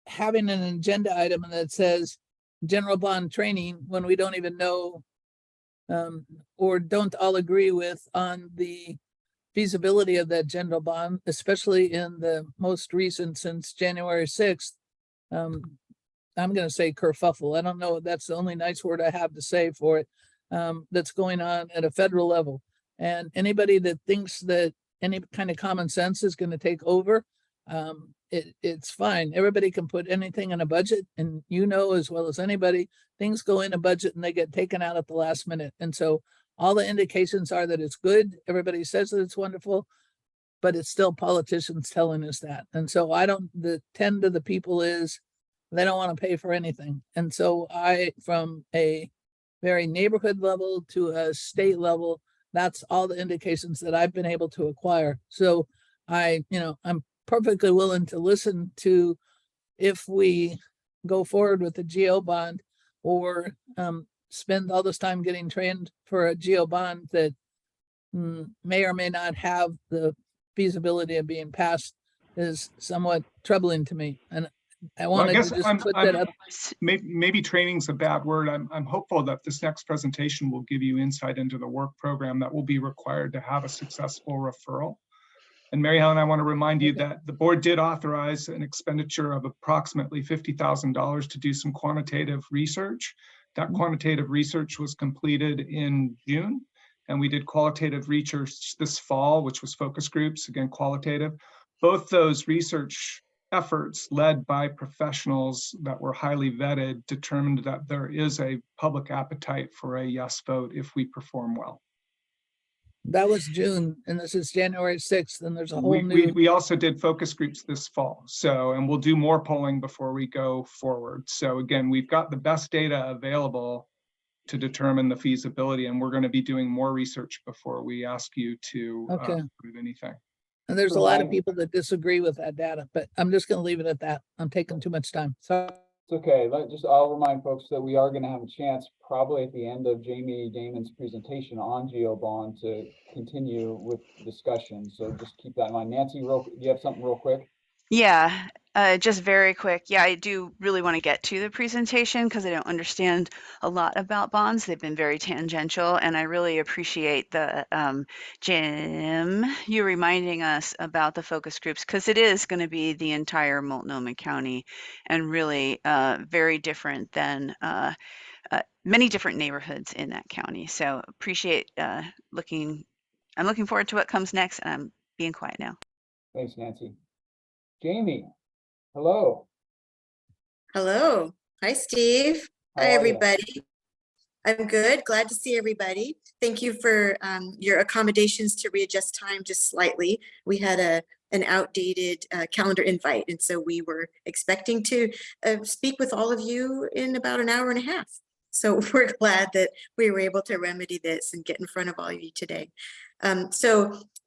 having an agenda item that says general bond training when we don't even know or don't all agree with on the feasibility of that general bond, especially in the most recent since January 6th, I'm going to say kerfuffle. I don't know. That's the only nice word I have to say for it. That's going on at a federal level. And anybody that thinks that any kind of common sense is going to take over, it's fine. Everybody can put anything in a budget, and you know as well as anybody, things go in a budget and they get taken out at the last minute. And so all the indications are that it's good. Everybody says that it's wonderful, but it's still politicians telling us that. And so the tend to the people is they don't want to pay for anything. And so from a very neighborhood level to a state level, that's all the indications that I've been able to acquire. So I'm perfectly willing to listen to if we go forward with the GO bond or spend all this time getting trained for a GO bond that may or may not have the feasibility of being passed is somewhat troubling to me. And I Well, I wanted guess to just put that up. maybe training's a bad word. I'm hopeful that this next presentation will give you insight into the work program that will be required to have a successful referral. And Mary Helen, I want to remind you that the board did authorize an expenditure of approximately $50,000 to do some quantitative research. That quantitative research was completed in June, and we did qualitative research this fall, which was focus groups, again, qualitative. Both those research efforts led by professionals that were highly vetted determined that there is a public appetite for a yes vote if we perform well. That was June, and this is January 6th, and there's a whole new. We also did focus groups this fall. So, and we'll do more polling before we go forward. So again, we've got the best data available to determine the feasibility, and we're going to be doing more research before we ask you to approve anything. And there's a lot of people that disagree with that data, but I'm just going to leave it at that. I'm taking too much time. So It's okay. I'll remind folks that we are going to have a chance probably at the end of Jamie Damon's presentation on GeoBond to continue with discussion. So just keep that in mind. Nancy, do you have something real quick? Yeah, just very quick. Yeah, I do really want to get to the presentation because I don't understand a lot about bonds. They've been very tangential, and I really appreciate the Jim, you reminding us about the focus groups because it is going to be the entire Multnomah County and really very different than many different neighborhoods in that county. So appreciate I'm looking forward to what comes next, and I'm being quiet now. Thanks, Nancy. Jamie, hello. Hello. Hi, Steve. How Hi, are you? everybody. I'm good. Glad to see everybody. Thank you for your accommodations to readjust time just slightly. We had an outdated calendar invite, and so we were expecting to speak with all of you in about an hour and a half. So we're glad that we were able to remedy this and get in front of all of you today. And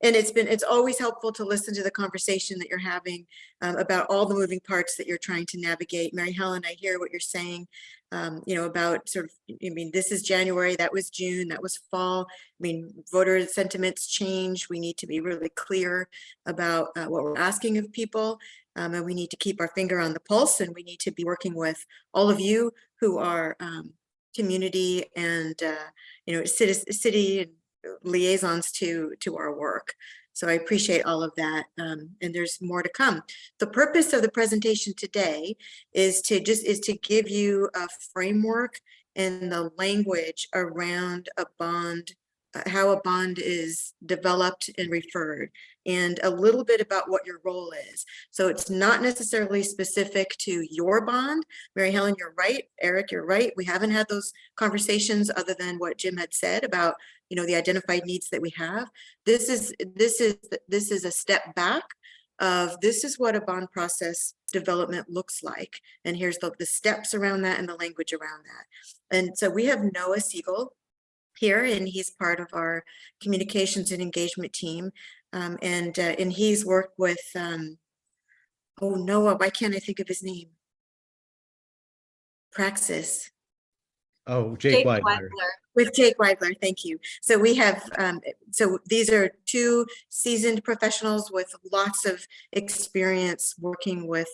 it's always helpful to listen to the conversation that you're having about all the moving parts that you're trying to navigate. Mary Helen, I hear what you're saying, about sort of, I mean, this is January, that was June, that was fall. I mean, voter sentiments change. We need to be really clear about what we're asking of people. And we need to keep our finger on the pulse, and we need to be working with all of you who are community and, city and liaisons to our work. So I appreciate all of that, and there's more to come. The purpose of the presentation today is to give you a framework and the language around a bond, how a bond is developed and referred, and a little bit about what your role is. So it's not necessarily specific to your bond. Mary Helen, you're right. Eric, you're right. We haven't had those conversations other than what Jim had said about, the identified needs that we have. This is a step back of this is what a bond process development looks like. And here's the steps around that and the language around that. And so we have Noah Siegel here, and he's part of our communications and engagement team. And he's worked with, Noah, why can't I think of his name? Praxis. Oh, Jake Weidler. With Jake Weidler, thank you. So we have, so these are two seasoned professionals with lots of experience working with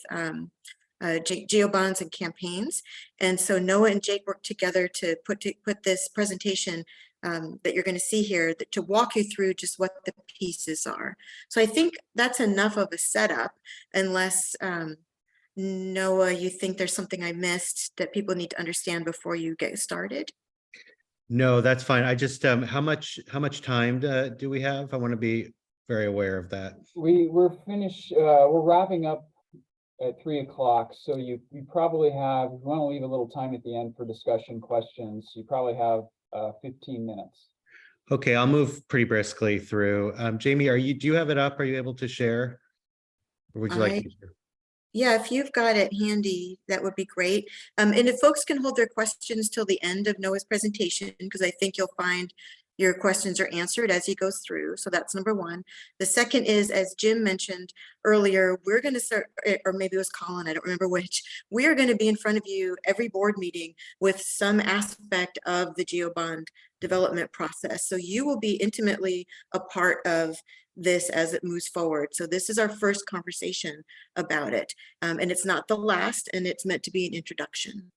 geobonds and campaigns. And so Noah and Jake worked together to put this presentation that you're going to see here to walk you through just what the pieces are. So I think that's enough of a setup, unless Noah, you think there's something I missed that people need to understand before you get started? No, that's fine. I just, how much time do we have? I want to be very aware of that. We're finished. We're wrapping up at 3 o'clock. So you probably have, if you want to leave a little time at the end for discussion questions, you probably have 15 minutes. Okay, I'll move pretty briskly through. Jamie, do you have it up? Are you able to share? Or would you like me to share? Yeah, if you've got it handy, that would be great. And if folks can hold their questions till the end of Noah's presentation, because I think you'll find your questions are answered as he goes through. So that's number one. The second is, as Jim mentioned earlier, we're going to start, or maybe it was Colin, I don't remember which, we are going to be in front of you every board meeting with some aspect of the GeoBond development process. So you will be intimately a part of this as it moves forward. So this is our first conversation about it. And it's not the last, and it's meant to be an introduction.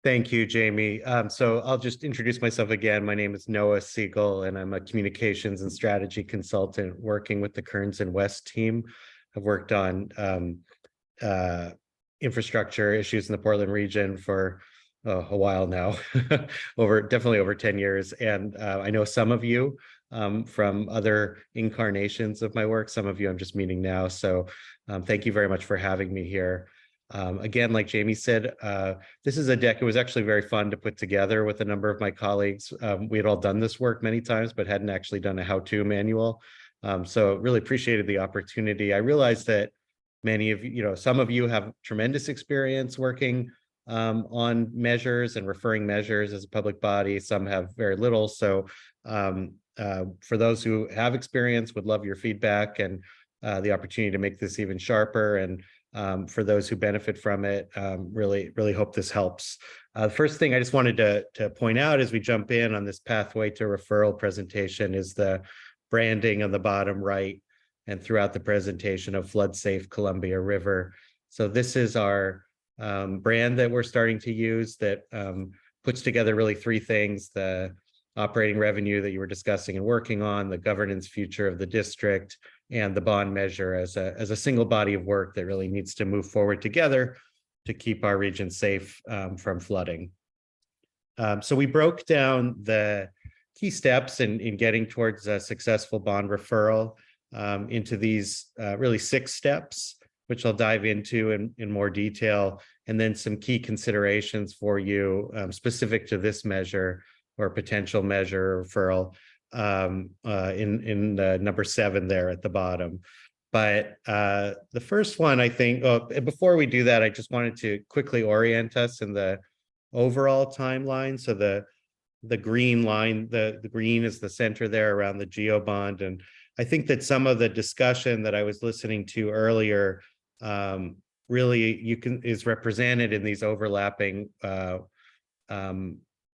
Thank you, Jamie. So I'll just introduce myself again. My name is Noah Siegel, and I'm a communications and strategy consultant working with the Kearns and West team. I've worked on infrastructure issues in the Portland region for a while now, definitely over 10 years. And I know some of you from other incarnations of my work. Some of you I'm just meeting now. So thank you very much for having me here. Again, like Jamie said, this is a deck. It was actually very fun to put together with a number of my colleagues. We had all done this work many times, but hadn't actually done a how-to manual. So really appreciated the opportunity. I realized that many of you, some of you have tremendous experience working on measures and referring measures as a public body. Some have very little. So for those who have experience, would love your feedback and the opportunity to make this even sharper. And for those who benefit from it, really hope this helps. The first thing I just wanted to point out as we jump in on this pathway to referral presentation is the branding on the bottom right and throughout the presentation of Flood Safe Columbia River. So this is our brand that we're starting to use that puts together really three things: the operating revenue that you were discussing and working on, the governance future of the district, and the bond measure as a single body of work that really needs to move forward together to keep our region safe from flooding. So we broke down the key steps in getting towards a successful bond referral into these really 6 steps, which I'll dive into in more detail, and then some key considerations for you specific to this measure or potential measure referral in number 7 there at the bottom. But the first one, I think, before we do that, I just wanted to quickly orient us in the overall timeline. So the green line, the green is the center there around the GeoBond. And I think that some of the discussion that I was listening to earlier really is represented in these overlapping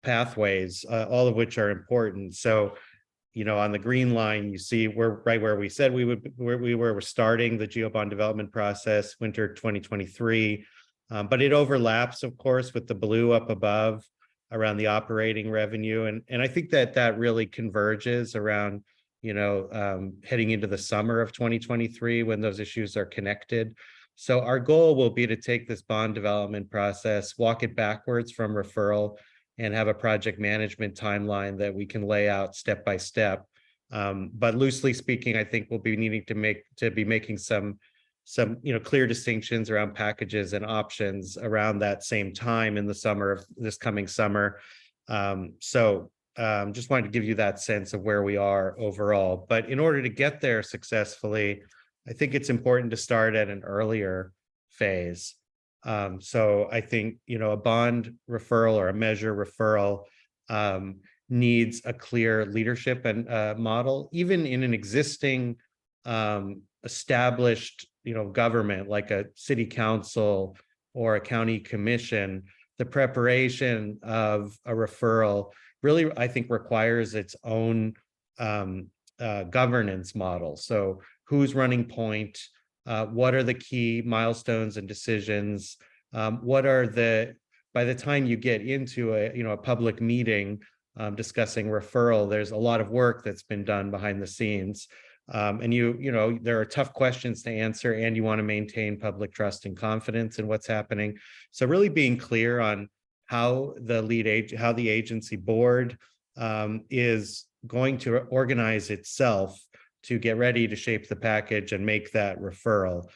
pathways, all of which are important. So, on the green line, you see we're right where we said we're starting the GeoBond development process, winter 2023. But it overlaps, of course, with the blue up above around the operating revenue. And I think that really converges around, heading into the summer of 2023 when those issues are connected. So our goal will be to take this bond development process, walk it backwards from referral, and have a project management timeline that we can lay out step by step. But loosely speaking, I think we'll be needing to be making some clear distinctions around packages and options around that same time in the summer of this coming summer. Just wanted to give you that sense of where we are overall. But in order to get there successfully, I think it's important to start at an earlier phase. So I think, a bond referral or a measure referral needs a clear leadership and model, even in an existing established, government like a city council or a county commission. The preparation of a referral really, I think, requires its own governance model. So who's running point? What are the key milestones and decisions? What are by the time you get into a public meeting discussing referral, there's a lot of work that's been done behind the scenes. And there are tough questions to answer, and you want to maintain public trust and confidence in what's happening. So really being clear on how the agency board is going to organize itself to get ready to shape the package and make that referral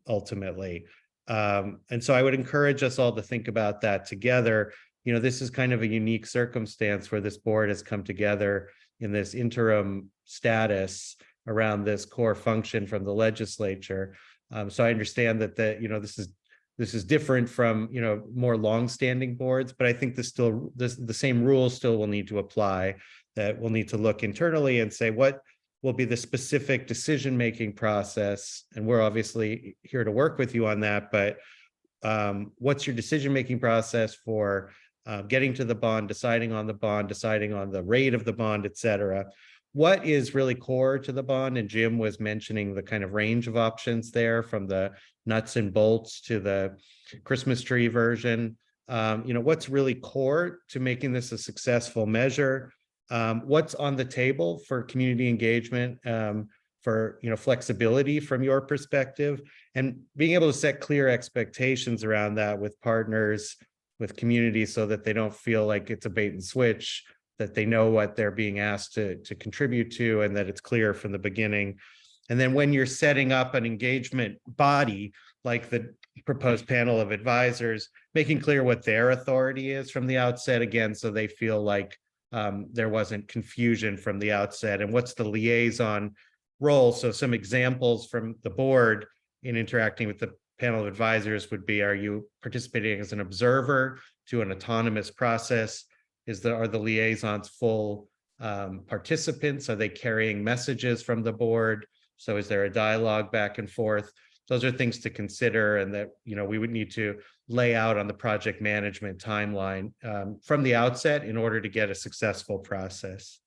ultimately. And so I would encourage us all to think about that together. This is kind of a unique circumstance where this board has come together in this interim status around this core function from the legislature. So I understand that this is this is different from, more long-standing boards, but I think the same rules still will need to apply, that we'll need to look internally and say, what will be the specific decision-making process? And we're obviously here to work with you on that, but what's your decision-making process for getting to the bond, deciding on the rate of the bond, et cetera? What is really core to the bond? And Jim was mentioning the kind of range of options there, from the nuts and bolts to the Christmas tree version. What's really core to making this a successful measure? What's on the table for community engagement, for flexibility from your perspective, and being able to set clear expectations around that with partners, with communities, so that they don't feel like it's a bait and switch, that they know what they're being asked to contribute to, and that it's clear from the beginning. And then when you're setting up an engagement body, like the proposed panel of advisors, making clear what their authority is from the outset, again, so they feel like there wasn't confusion from the outset, and what's the liaison role. So some examples from the board in interacting with the panel of advisors would be, are you participating as an observer to an autonomous process? Are the liaisons full participants? Are they carrying messages from the board? So is there a dialogue back and forth? Those are things to consider, and that we would need to lay out on the project management timeline from the outset in order to get a successful process.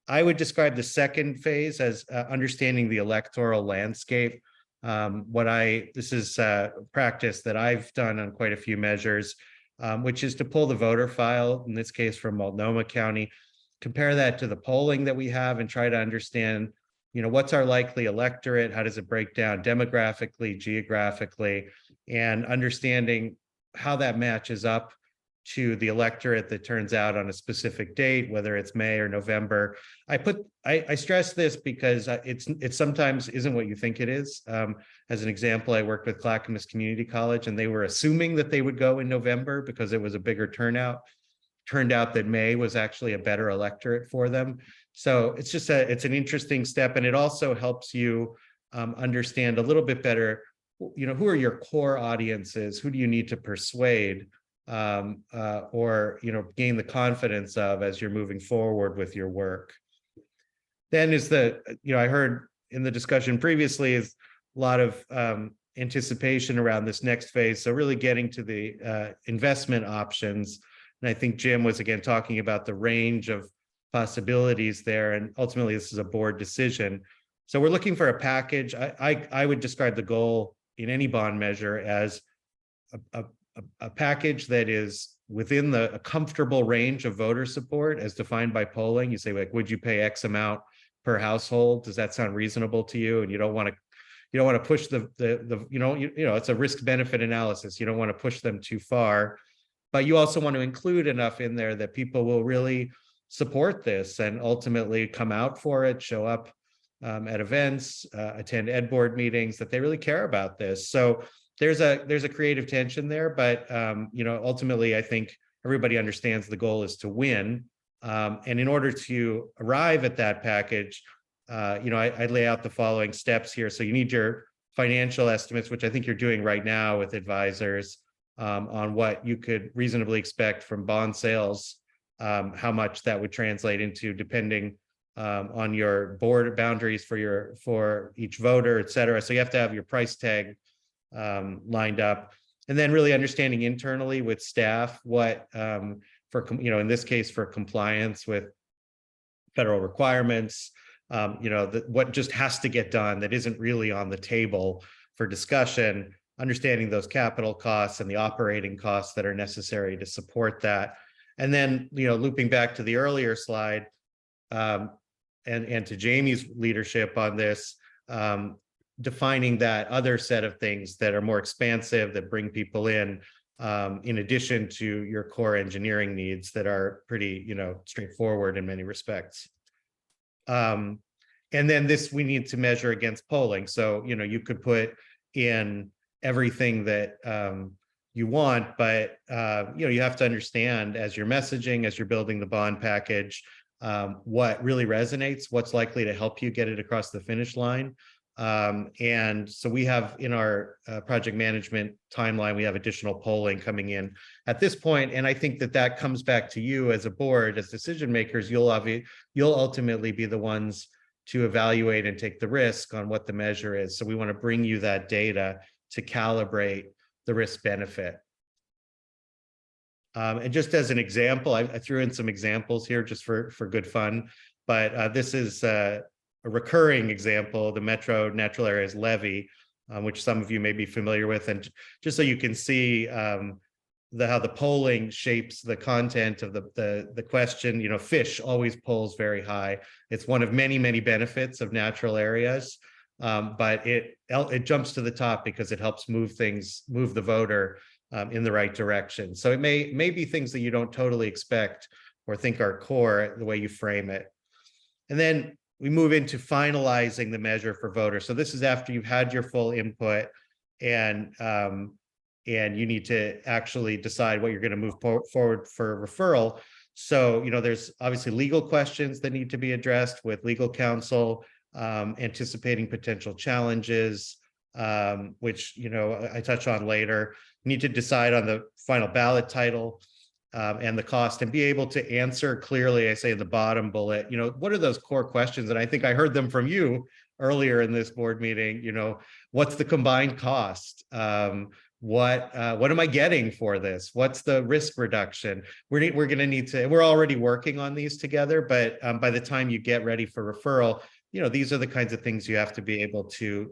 I would describe the second phase as understanding the electoral landscape. This is a practice that I've done on quite a few measures, which is to pull the voter file, in this case from Multnomah County, compare that to the polling that we have, and try to understand, what's our likely electorate, how does it break down demographically, geographically, and understanding how that matches up to the electorate that turns out on a specific date, whether it's May or November. I stress this because it sometimes isn't what you think it is. As an example, I worked with Clackamas Community College, and they were assuming that they would go in November because it was a bigger turnout. Turned out that May was actually a better electorate for them. So it's an interesting step, and it also helps you understand a little bit better, who are your core audiences, who do you need to persuade, or gain the confidence of as you're moving forward with your work. Then I heard in the discussion previously is a lot of anticipation around this next phase. So really getting to the investment options. And I think Jim was again talking about the range of possibilities there, and ultimately this is a board decision. So we're looking for a package. I would describe the goal in any bond measure as a package that is within a comfortable range of voter support as defined by polling. You say, like, would you pay X amount per household? Does that sound reasonable to you? And you don't want to push it's a risk benefit analysis. You don't want to push them too far, but you also want to include enough in there that people will really support this and ultimately come out for it, show up at events, attend ed board meetings, that they really care about this. So there's a creative tension there, but ultimately I think everybody understands the goal is to win. And in order to arrive at that package, I lay out the following steps here. So you need your financial estimates, which I think you're doing right now with advisors, on what you could reasonably expect from bond sales, how much that would translate into depending on your board boundaries for each voter, et cetera. So you have to have your price tag lined up, and then really understanding internally with staff what in this case for compliance with federal requirements, what just has to get done that isn't really on the table for discussion, understanding those capital costs and the operating costs that are necessary to support that. And then, looping back to the earlier slide, and to Jamie's leadership on this, defining that other set of things that are more expansive, that bring people in addition to your core engineering needs that are pretty, straightforward in many respects. And then we need to measure against polling. So, you could put in everything that you want, but you have to understand as you're messaging, as you're building the bond package, what really resonates, what's likely to help you get it across the finish line. And so we have in our project management timeline, we have additional polling coming in at this point. And I think that that comes back to you as a board, as decision makers. You'll ultimately be the ones to evaluate and take the risk on what the measure is. So we want to bring you that data to calibrate the risk benefit. And just as an example, I threw in some examples here just for good fun, but this is a recurring example, the Metro Natural Areas Levy, which some of you may be familiar with. And just so you can see how the polling shapes the content of the question, you know, fish always polls very high. It's one of many, many benefits of natural areas, but it jumps to the top because it helps move the voter in the right direction. So it may be things that you don't totally expect or think are core the way you frame it. And then we move into finalizing the measure for voters. So this is after you've had your full input and you need to actually decide what you're going to move forward for referral. So, you know, there's obviously legal questions that need to be addressed with legal counsel, anticipating potential challenges, which, you know, I touch on later. You need to decide on the final ballot title and the cost, and be able to answer clearly, I say in the bottom bullet, you know, what are those core questions? And I think I heard them from you earlier in this board meeting. You know, what's the combined cost? What am I getting for this? What's the risk reduction? We're going to need to, we're already working on these together, but by the time you get ready for referral, you know, these are the kinds of things you have to be able to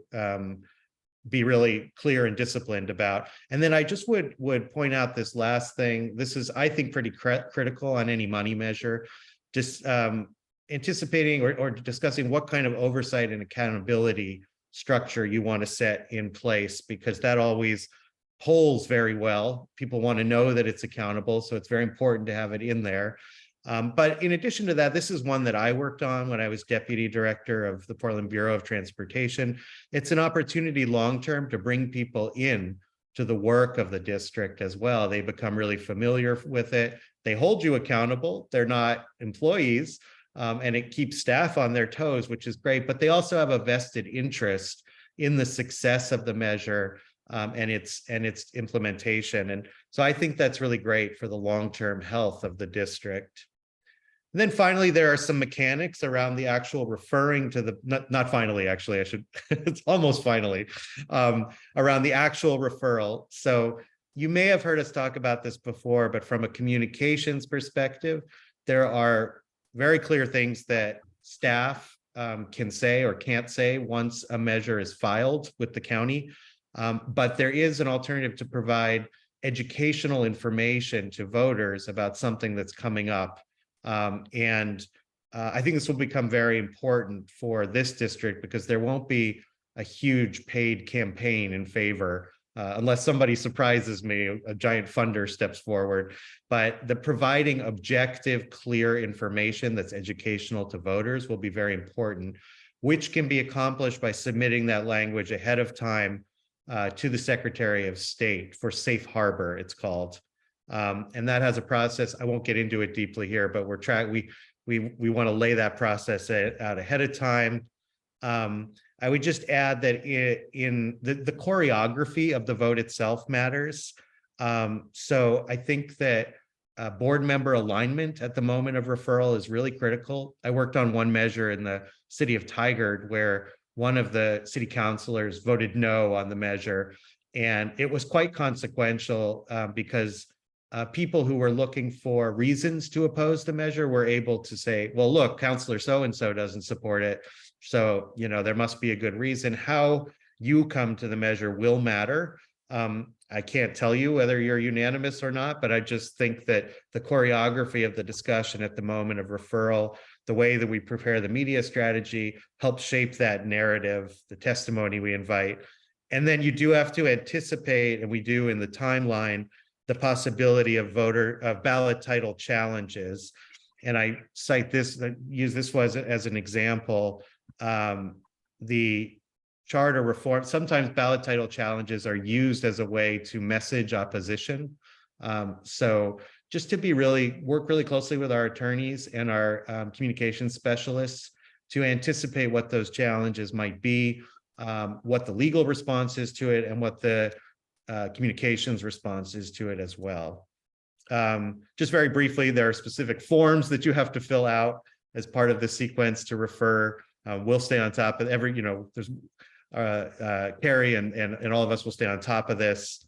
be really clear and disciplined about. And then I just would point out this last thing. This is, I think, pretty critical on any money measure. Just anticipating or discussing what kind of oversight and accountability structure you want to set in place, because that always polls very well. People want to know that it's accountable, so it's very important to have it in there. But in addition to that, this is one that I worked on when I was deputy director of the Portland Bureau of Transportation. It's an opportunity long-term to bring people in to the work of the district as well. They become really familiar with it. They hold you accountable. They're not employees, and it keeps staff on their toes, which is great. But they also have a vested interest in the success of the measure and its implementation. And so I think that's really great for the long-term health of the district. And then finally, there are some mechanics around the actual referring to the, not finally, actually, I should, it's almost finally, around the actual referral. So you may have heard us talk about this before, but from a communications perspective, there are very clear things that staff can say or can't say once a measure is filed with the county. But there is an alternative to provide educational information to voters about something that's coming up. I think this will become very important for this district, because there won't be a huge paid campaign in favor unless somebody surprises me, a giant funder steps forward. But the providing objective, clear information that's educational to voters will be very important, which can be accomplished by submitting that language ahead of time to the Secretary of State for safe harbor, it's called. And that has a process. I won't get into it deeply here, but we want to lay that process out ahead of time. I would just add that in the choreography of the vote itself matters. So I think that board member alignment at the moment of referral is really critical. I worked on one measure in the city of Tigard where one of the city councilors voted no on the measure. And it was quite consequential because people who were looking for reasons to oppose the measure were able to say, well, look, Councilor so-and-so doesn't support it. So, you know, there must be a good reason. How you come to the measure will matter. I can't tell you whether you're unanimous or not, but I just think that the choreography of the discussion at the moment of referral, the way that we prepare the media strategy helps shape that narrative, the testimony we invite. And then you do have to anticipate, and we do in the timeline, the possibility of ballot title challenges. And I cite this, use this as an example. The charter reform, sometimes ballot title challenges are used as a way to message opposition. So just to work really closely with our attorneys and our communications specialists to anticipate what those challenges might be. what the legal response is to it, and what the communications response is to it as well. Just very briefly, there are specific forms that you have to fill out as part of the sequence to refer. We'll stay on top of every, there's Carrie and all of us will stay on top of this.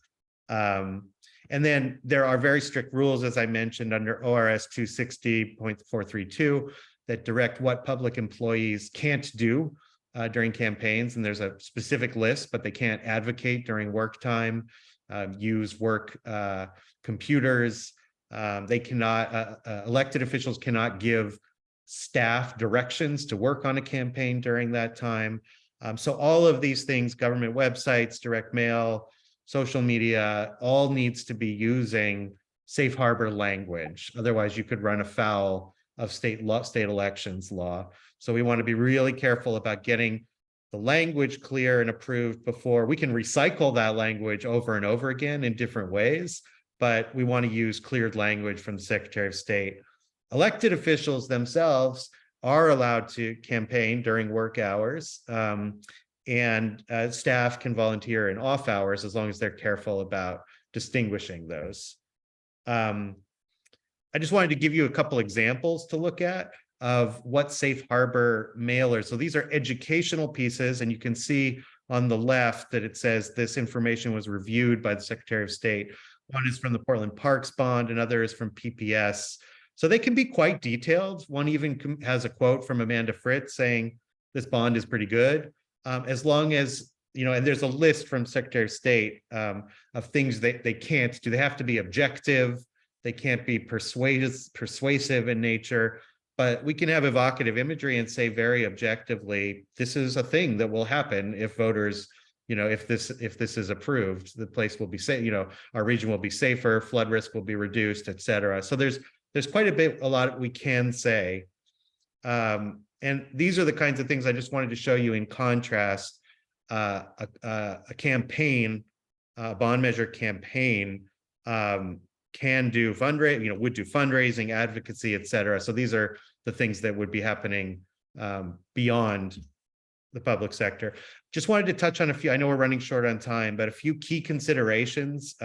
And then there are very strict rules, as I mentioned, under ORS 260.432 that direct what public employees can't do during campaigns. And there's a specific list, but they can't advocate during work time, use work computers. They cannot, elected officials cannot give staff directions to work on a campaign during that time. So all of these things, government websites, direct mail, social media, all needs to be using safe harbor language. Otherwise, you could run afoul of state elections law. So we want to be really careful about getting the language clear and approved before we can recycle that language over and over again in different ways. But we want to use cleared language from the Secretary of State. Elected officials themselves are allowed to campaign during work hours, and staff can volunteer in off hours as long as they're careful about distinguishing those. I just wanted to give you a couple examples to look at of what safe harbor mailers. So these are educational pieces, and you can see on the left that it says this information was reviewed by the Secretary of State. One is from the Portland Parks Bond, another is from PPS. So they can be quite detailed. One even has a quote from Amanda Fritz saying this bond is pretty good. As long as, and there's a list from Secretary of State of things that they can't do. They have to be objective. They can't be persuasive in nature, but we can have evocative imagery and say very objectively, this is a thing that will happen if voters, if this is approved, the place will be safe, our region will be safer, flood risk will be reduced, et cetera. So there's quite a lot we can say. And these are the kinds of things I just wanted to show you in contrast. A campaign, a bond measure campaign can do fundraising, would do fundraising, advocacy, et cetera. So these are the things that would be happening beyond the public sector. Just wanted to touch on a few, I know we're running short on time, but a few key considerations.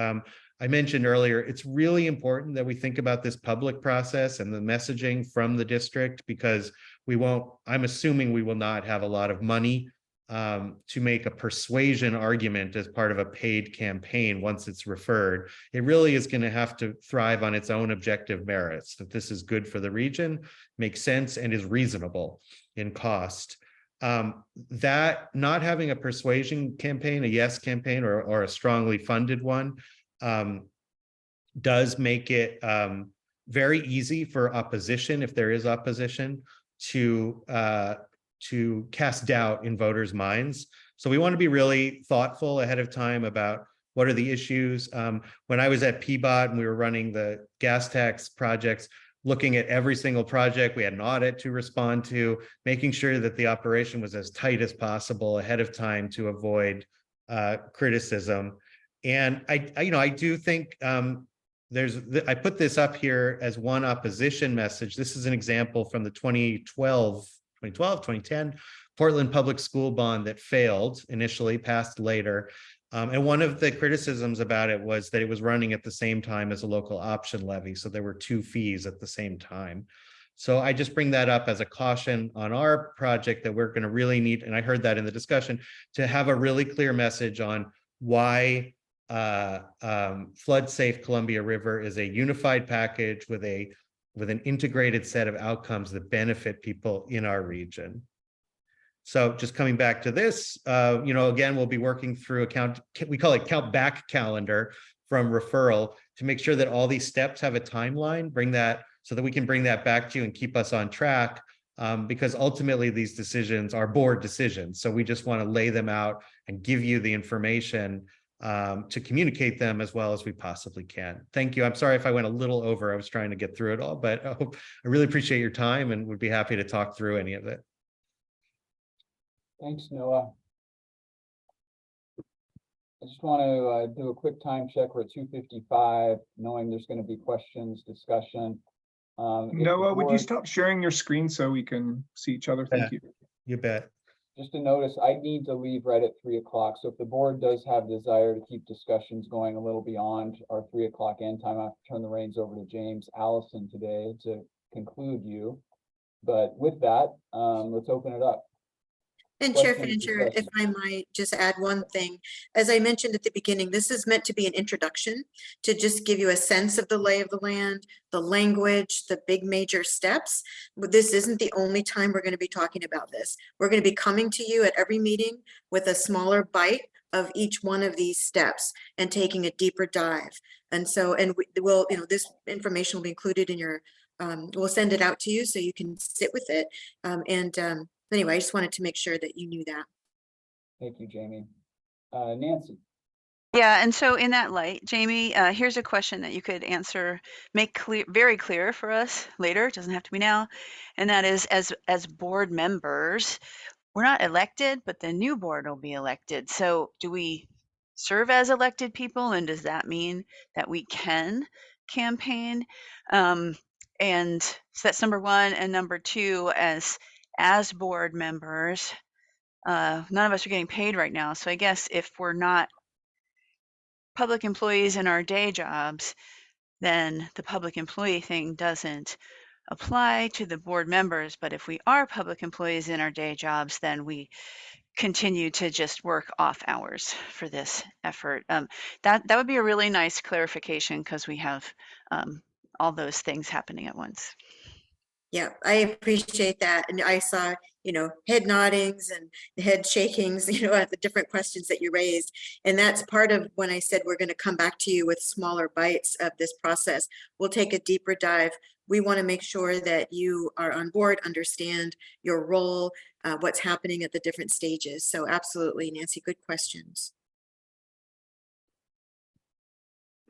I mentioned earlier, it's really important that we think about this public process and the messaging from the district, because I'm assuming we will not have a lot of money to make a persuasion argument as part of a paid campaign once it's referred. It really is going to have to thrive on its own objective merits, that this is good for the region, makes sense, and is reasonable in cost. That not having a persuasion campaign, a yes campaign, or a strongly funded one, does make it very easy for opposition, if there is opposition, to cast doubt in voters' minds. So we want to be really thoughtful ahead of time about what are the issues. When I was at PBOT and we were running the gas tax projects, looking at every single project, we had an audit to respond to, making sure that the operation was as tight as possible ahead of time to avoid criticism. And I do think I put this up here as one opposition message. This is an example from the 2010 Portland Public School bond that failed initially, passed later. And one of the criticisms about it was that it was running at the same time as a local option levy. So there were two fees at the same time. So I just bring that up as a caution on our project that we're going to really need, and I heard that in the discussion, to have a really clear message on why flood safe Columbia River is a unified package with an integrated set of outcomes that benefit people in our region. So just coming back to this, again, we'll be working through we call it count back calendar from referral to make sure that all these steps have a timeline, bring that so that we can bring that back to you and keep us on track. Because ultimately these decisions are board decisions. So we just want to lay them out and give you the information to communicate them as well as we possibly can. Thank you. I'm sorry if I went a little over. I was trying to get through it all, but I really appreciate your time and would be happy to talk through any of it. Thanks, Noah. I just want to do a quick time check. We're at 2:55, knowing there's going to be questions, discussion. Noah, would you stop sharing your screen so we can see each other? Thank you. You bet. just a notice, I need to leave right at 3 o'clock. So if the board does have desire to keep discussions going a little beyond our 3 o'clock end time, I have to turn the reins over to James Allison today to conclude you. But with that, let's open it up. And Chair Questions, Fancher, if I might just add one thing, as I mentioned at the beginning, this is meant to be an introduction to just give you a sense of the lay of the land, the language, the big major steps. But this isn't the only time we're going to be talking about this. We're going to be coming to you at every meeting with a smaller bite of each one of these steps and taking a deeper dive. And so, and we'll, this information will be included in your, we'll send it out to you so you can sit with it. Anyway, I just wanted to make sure that you knew that. Thank you, Jamie. Nancy. Yeah, and so in that light, Jamie, here's a question that you could answer, make clear, very clear for us later. It doesn't have to be now. And that is, as board members, we're not elected, but the new board will be elected. So do we serve as elected people? And does that mean that we can campaign? And so that's number one. And number two, as board members, none of us are getting paid right now. So I guess if we're not public employees in our day jobs, then the public employee thing doesn't apply to the board members. But if we are public employees in our day jobs, then we continue to just work off hours for this effort. That would be a really nice clarification, because we have all those things happening at once. Yeah, I appreciate that. And I saw, head noddings and head shakings, at the different questions that you raised. And that's part of when I said we're going to come back to you with smaller bites of this process. We'll take a deeper dive. We want to make sure that you are on board, understand your role, what's happening at the different stages. So absolutely, Nancy, good questions.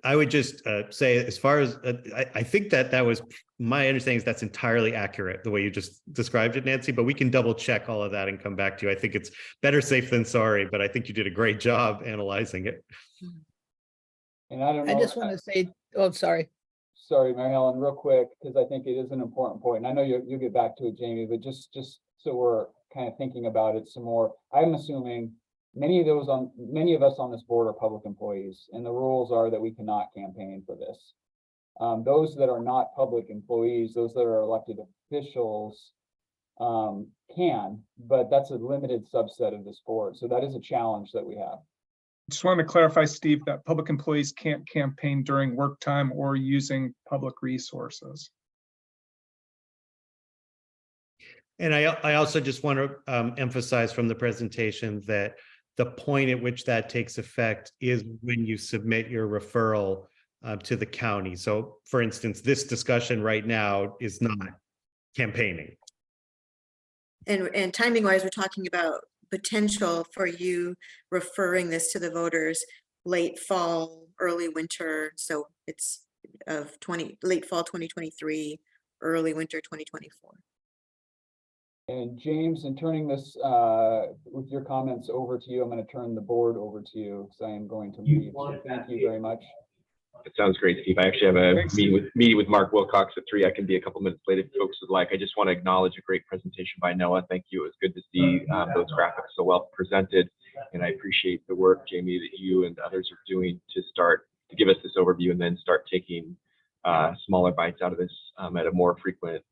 I would just say, as far as I think that was my understanding, is that's entirely accurate the way you just described it, Nancy, but we can double check all of that and come back to you. I think it's better safe than sorry, but I think you did a great job analyzing it. And I don't know. I just want to say, oh, sorry. Sorry, Mary Helen, real quick, because I think it is an important point. And I know you'll get back to it, Jamie, but just so we're kind of thinking about it some more, I'm assuming many of us on this board are public employees, and the rules are that we cannot campaign for this. Those that are not public employees, those that are elected officials, can, but that's a limited subset of this board. So that is a challenge that we have. Just want to clarify, Steve, that public employees can't campaign during work time or using public resources. And I also just want to emphasize from the presentation that the point at which that takes effect is when you submit your referral to the county. So for instance, this discussion right now is not campaigning. And timing wise, we're talking about potential for you referring this to the voters late fall, early winter. So it's late fall 2023, early winter 2024. And James, in turning this with your comments over to you, I'm going to turn the board over to you because I am going to leave. So thank you very much. It sounds great, Steve. I actually have a meeting with Mark Wilcox at 3. I can be a couple minutes late if folks would like. I just want to acknowledge a great presentation by Noah. Thank you. It was good to see those graphics so well presented. And I appreciate the work, Jamie, that you and others are doing to give us this overview and then start taking smaller bites out of this at a more frequent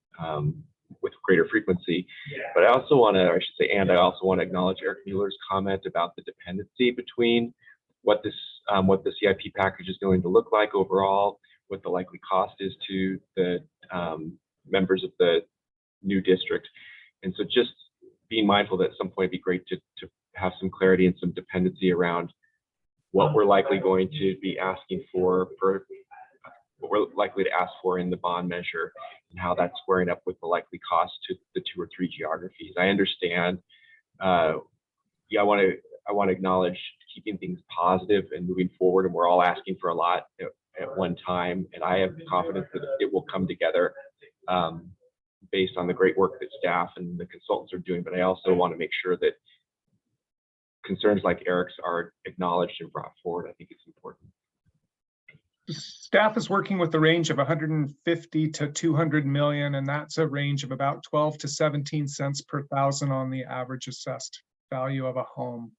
with greater frequency. But I also want to, I also want to acknowledge Eric Mueller's comment about the dependency between what the CIP package is going to look like overall, what the likely cost is to the members of the new district. And so just being mindful that at some point it'd be great to have some clarity and some dependency around what we're likely going to be asking for what we're likely to ask for in the bond measure, and how that's squaring up with the likely cost to the 2 or 3 geographies. I understand. I want to acknowledge keeping things positive and moving forward, and we're all asking for a lot at one time, and I have confidence that it will come together based on the great work that staff and the consultants are doing. But I also want to make sure that concerns like Eric's are acknowledged and brought forward. I think it's important. Staff is working with a range of 150 to 200 million, and that's a range of about 12 to 17 cents per thousand on the average assessed value of a home.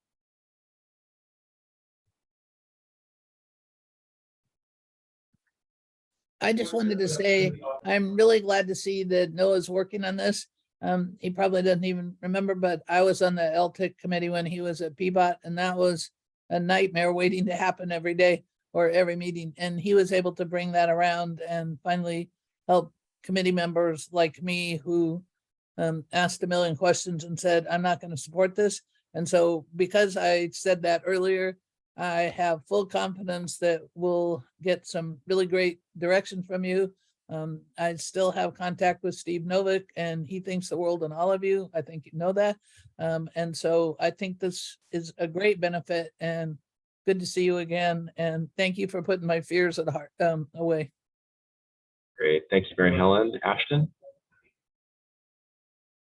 I just wanted to say, I'm really glad to see that Noah's working on this. He probably doesn't even remember, but I was on the LTIC committee when he was at PBOT, and that was a nightmare waiting to happen every day or every meeting. And he was able to bring that around and finally help committee members like me who asked a million questions and said, I'm not going to support this. And so because I said that earlier, I have full confidence that we'll get some really great direction from you. I still have contact with Steve Novick, and he thinks the world and all of you. I think you know that. And so I think this is a great benefit, and good to see you again. And thank you for putting my fears at heart away. Great. Thanks, Mary Helen. Ashton?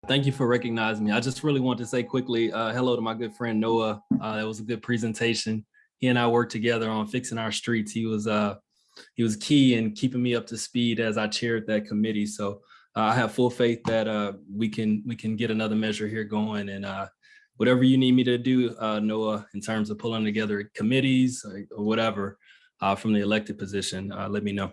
Thank you for recognizing me. I just really want to say quickly, hello to my good friend Noah. That was a good presentation. He and I worked together on fixing our streets. He was key in keeping me up to speed as I chaired that committee. So I have full faith that we can get another measure here going. And whatever you need me to do, Noah, in terms of pulling together committees or whatever from the elected position, let me know.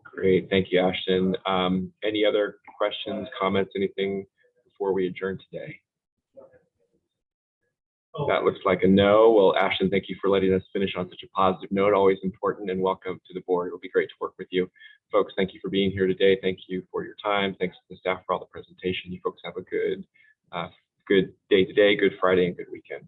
Great. Thank you, Ashton. Any other questions, comments, anything before we adjourn today? That looks like a no. Well, Ashton, thank you for letting us finish on such a positive note. Always important, and welcome to the board. It'll be great to work with you. Folks, thank you for being here today. Thank you for your time. Thanks to the staff for all the presentation. You folks have a good day today, good Friday, and good weekend.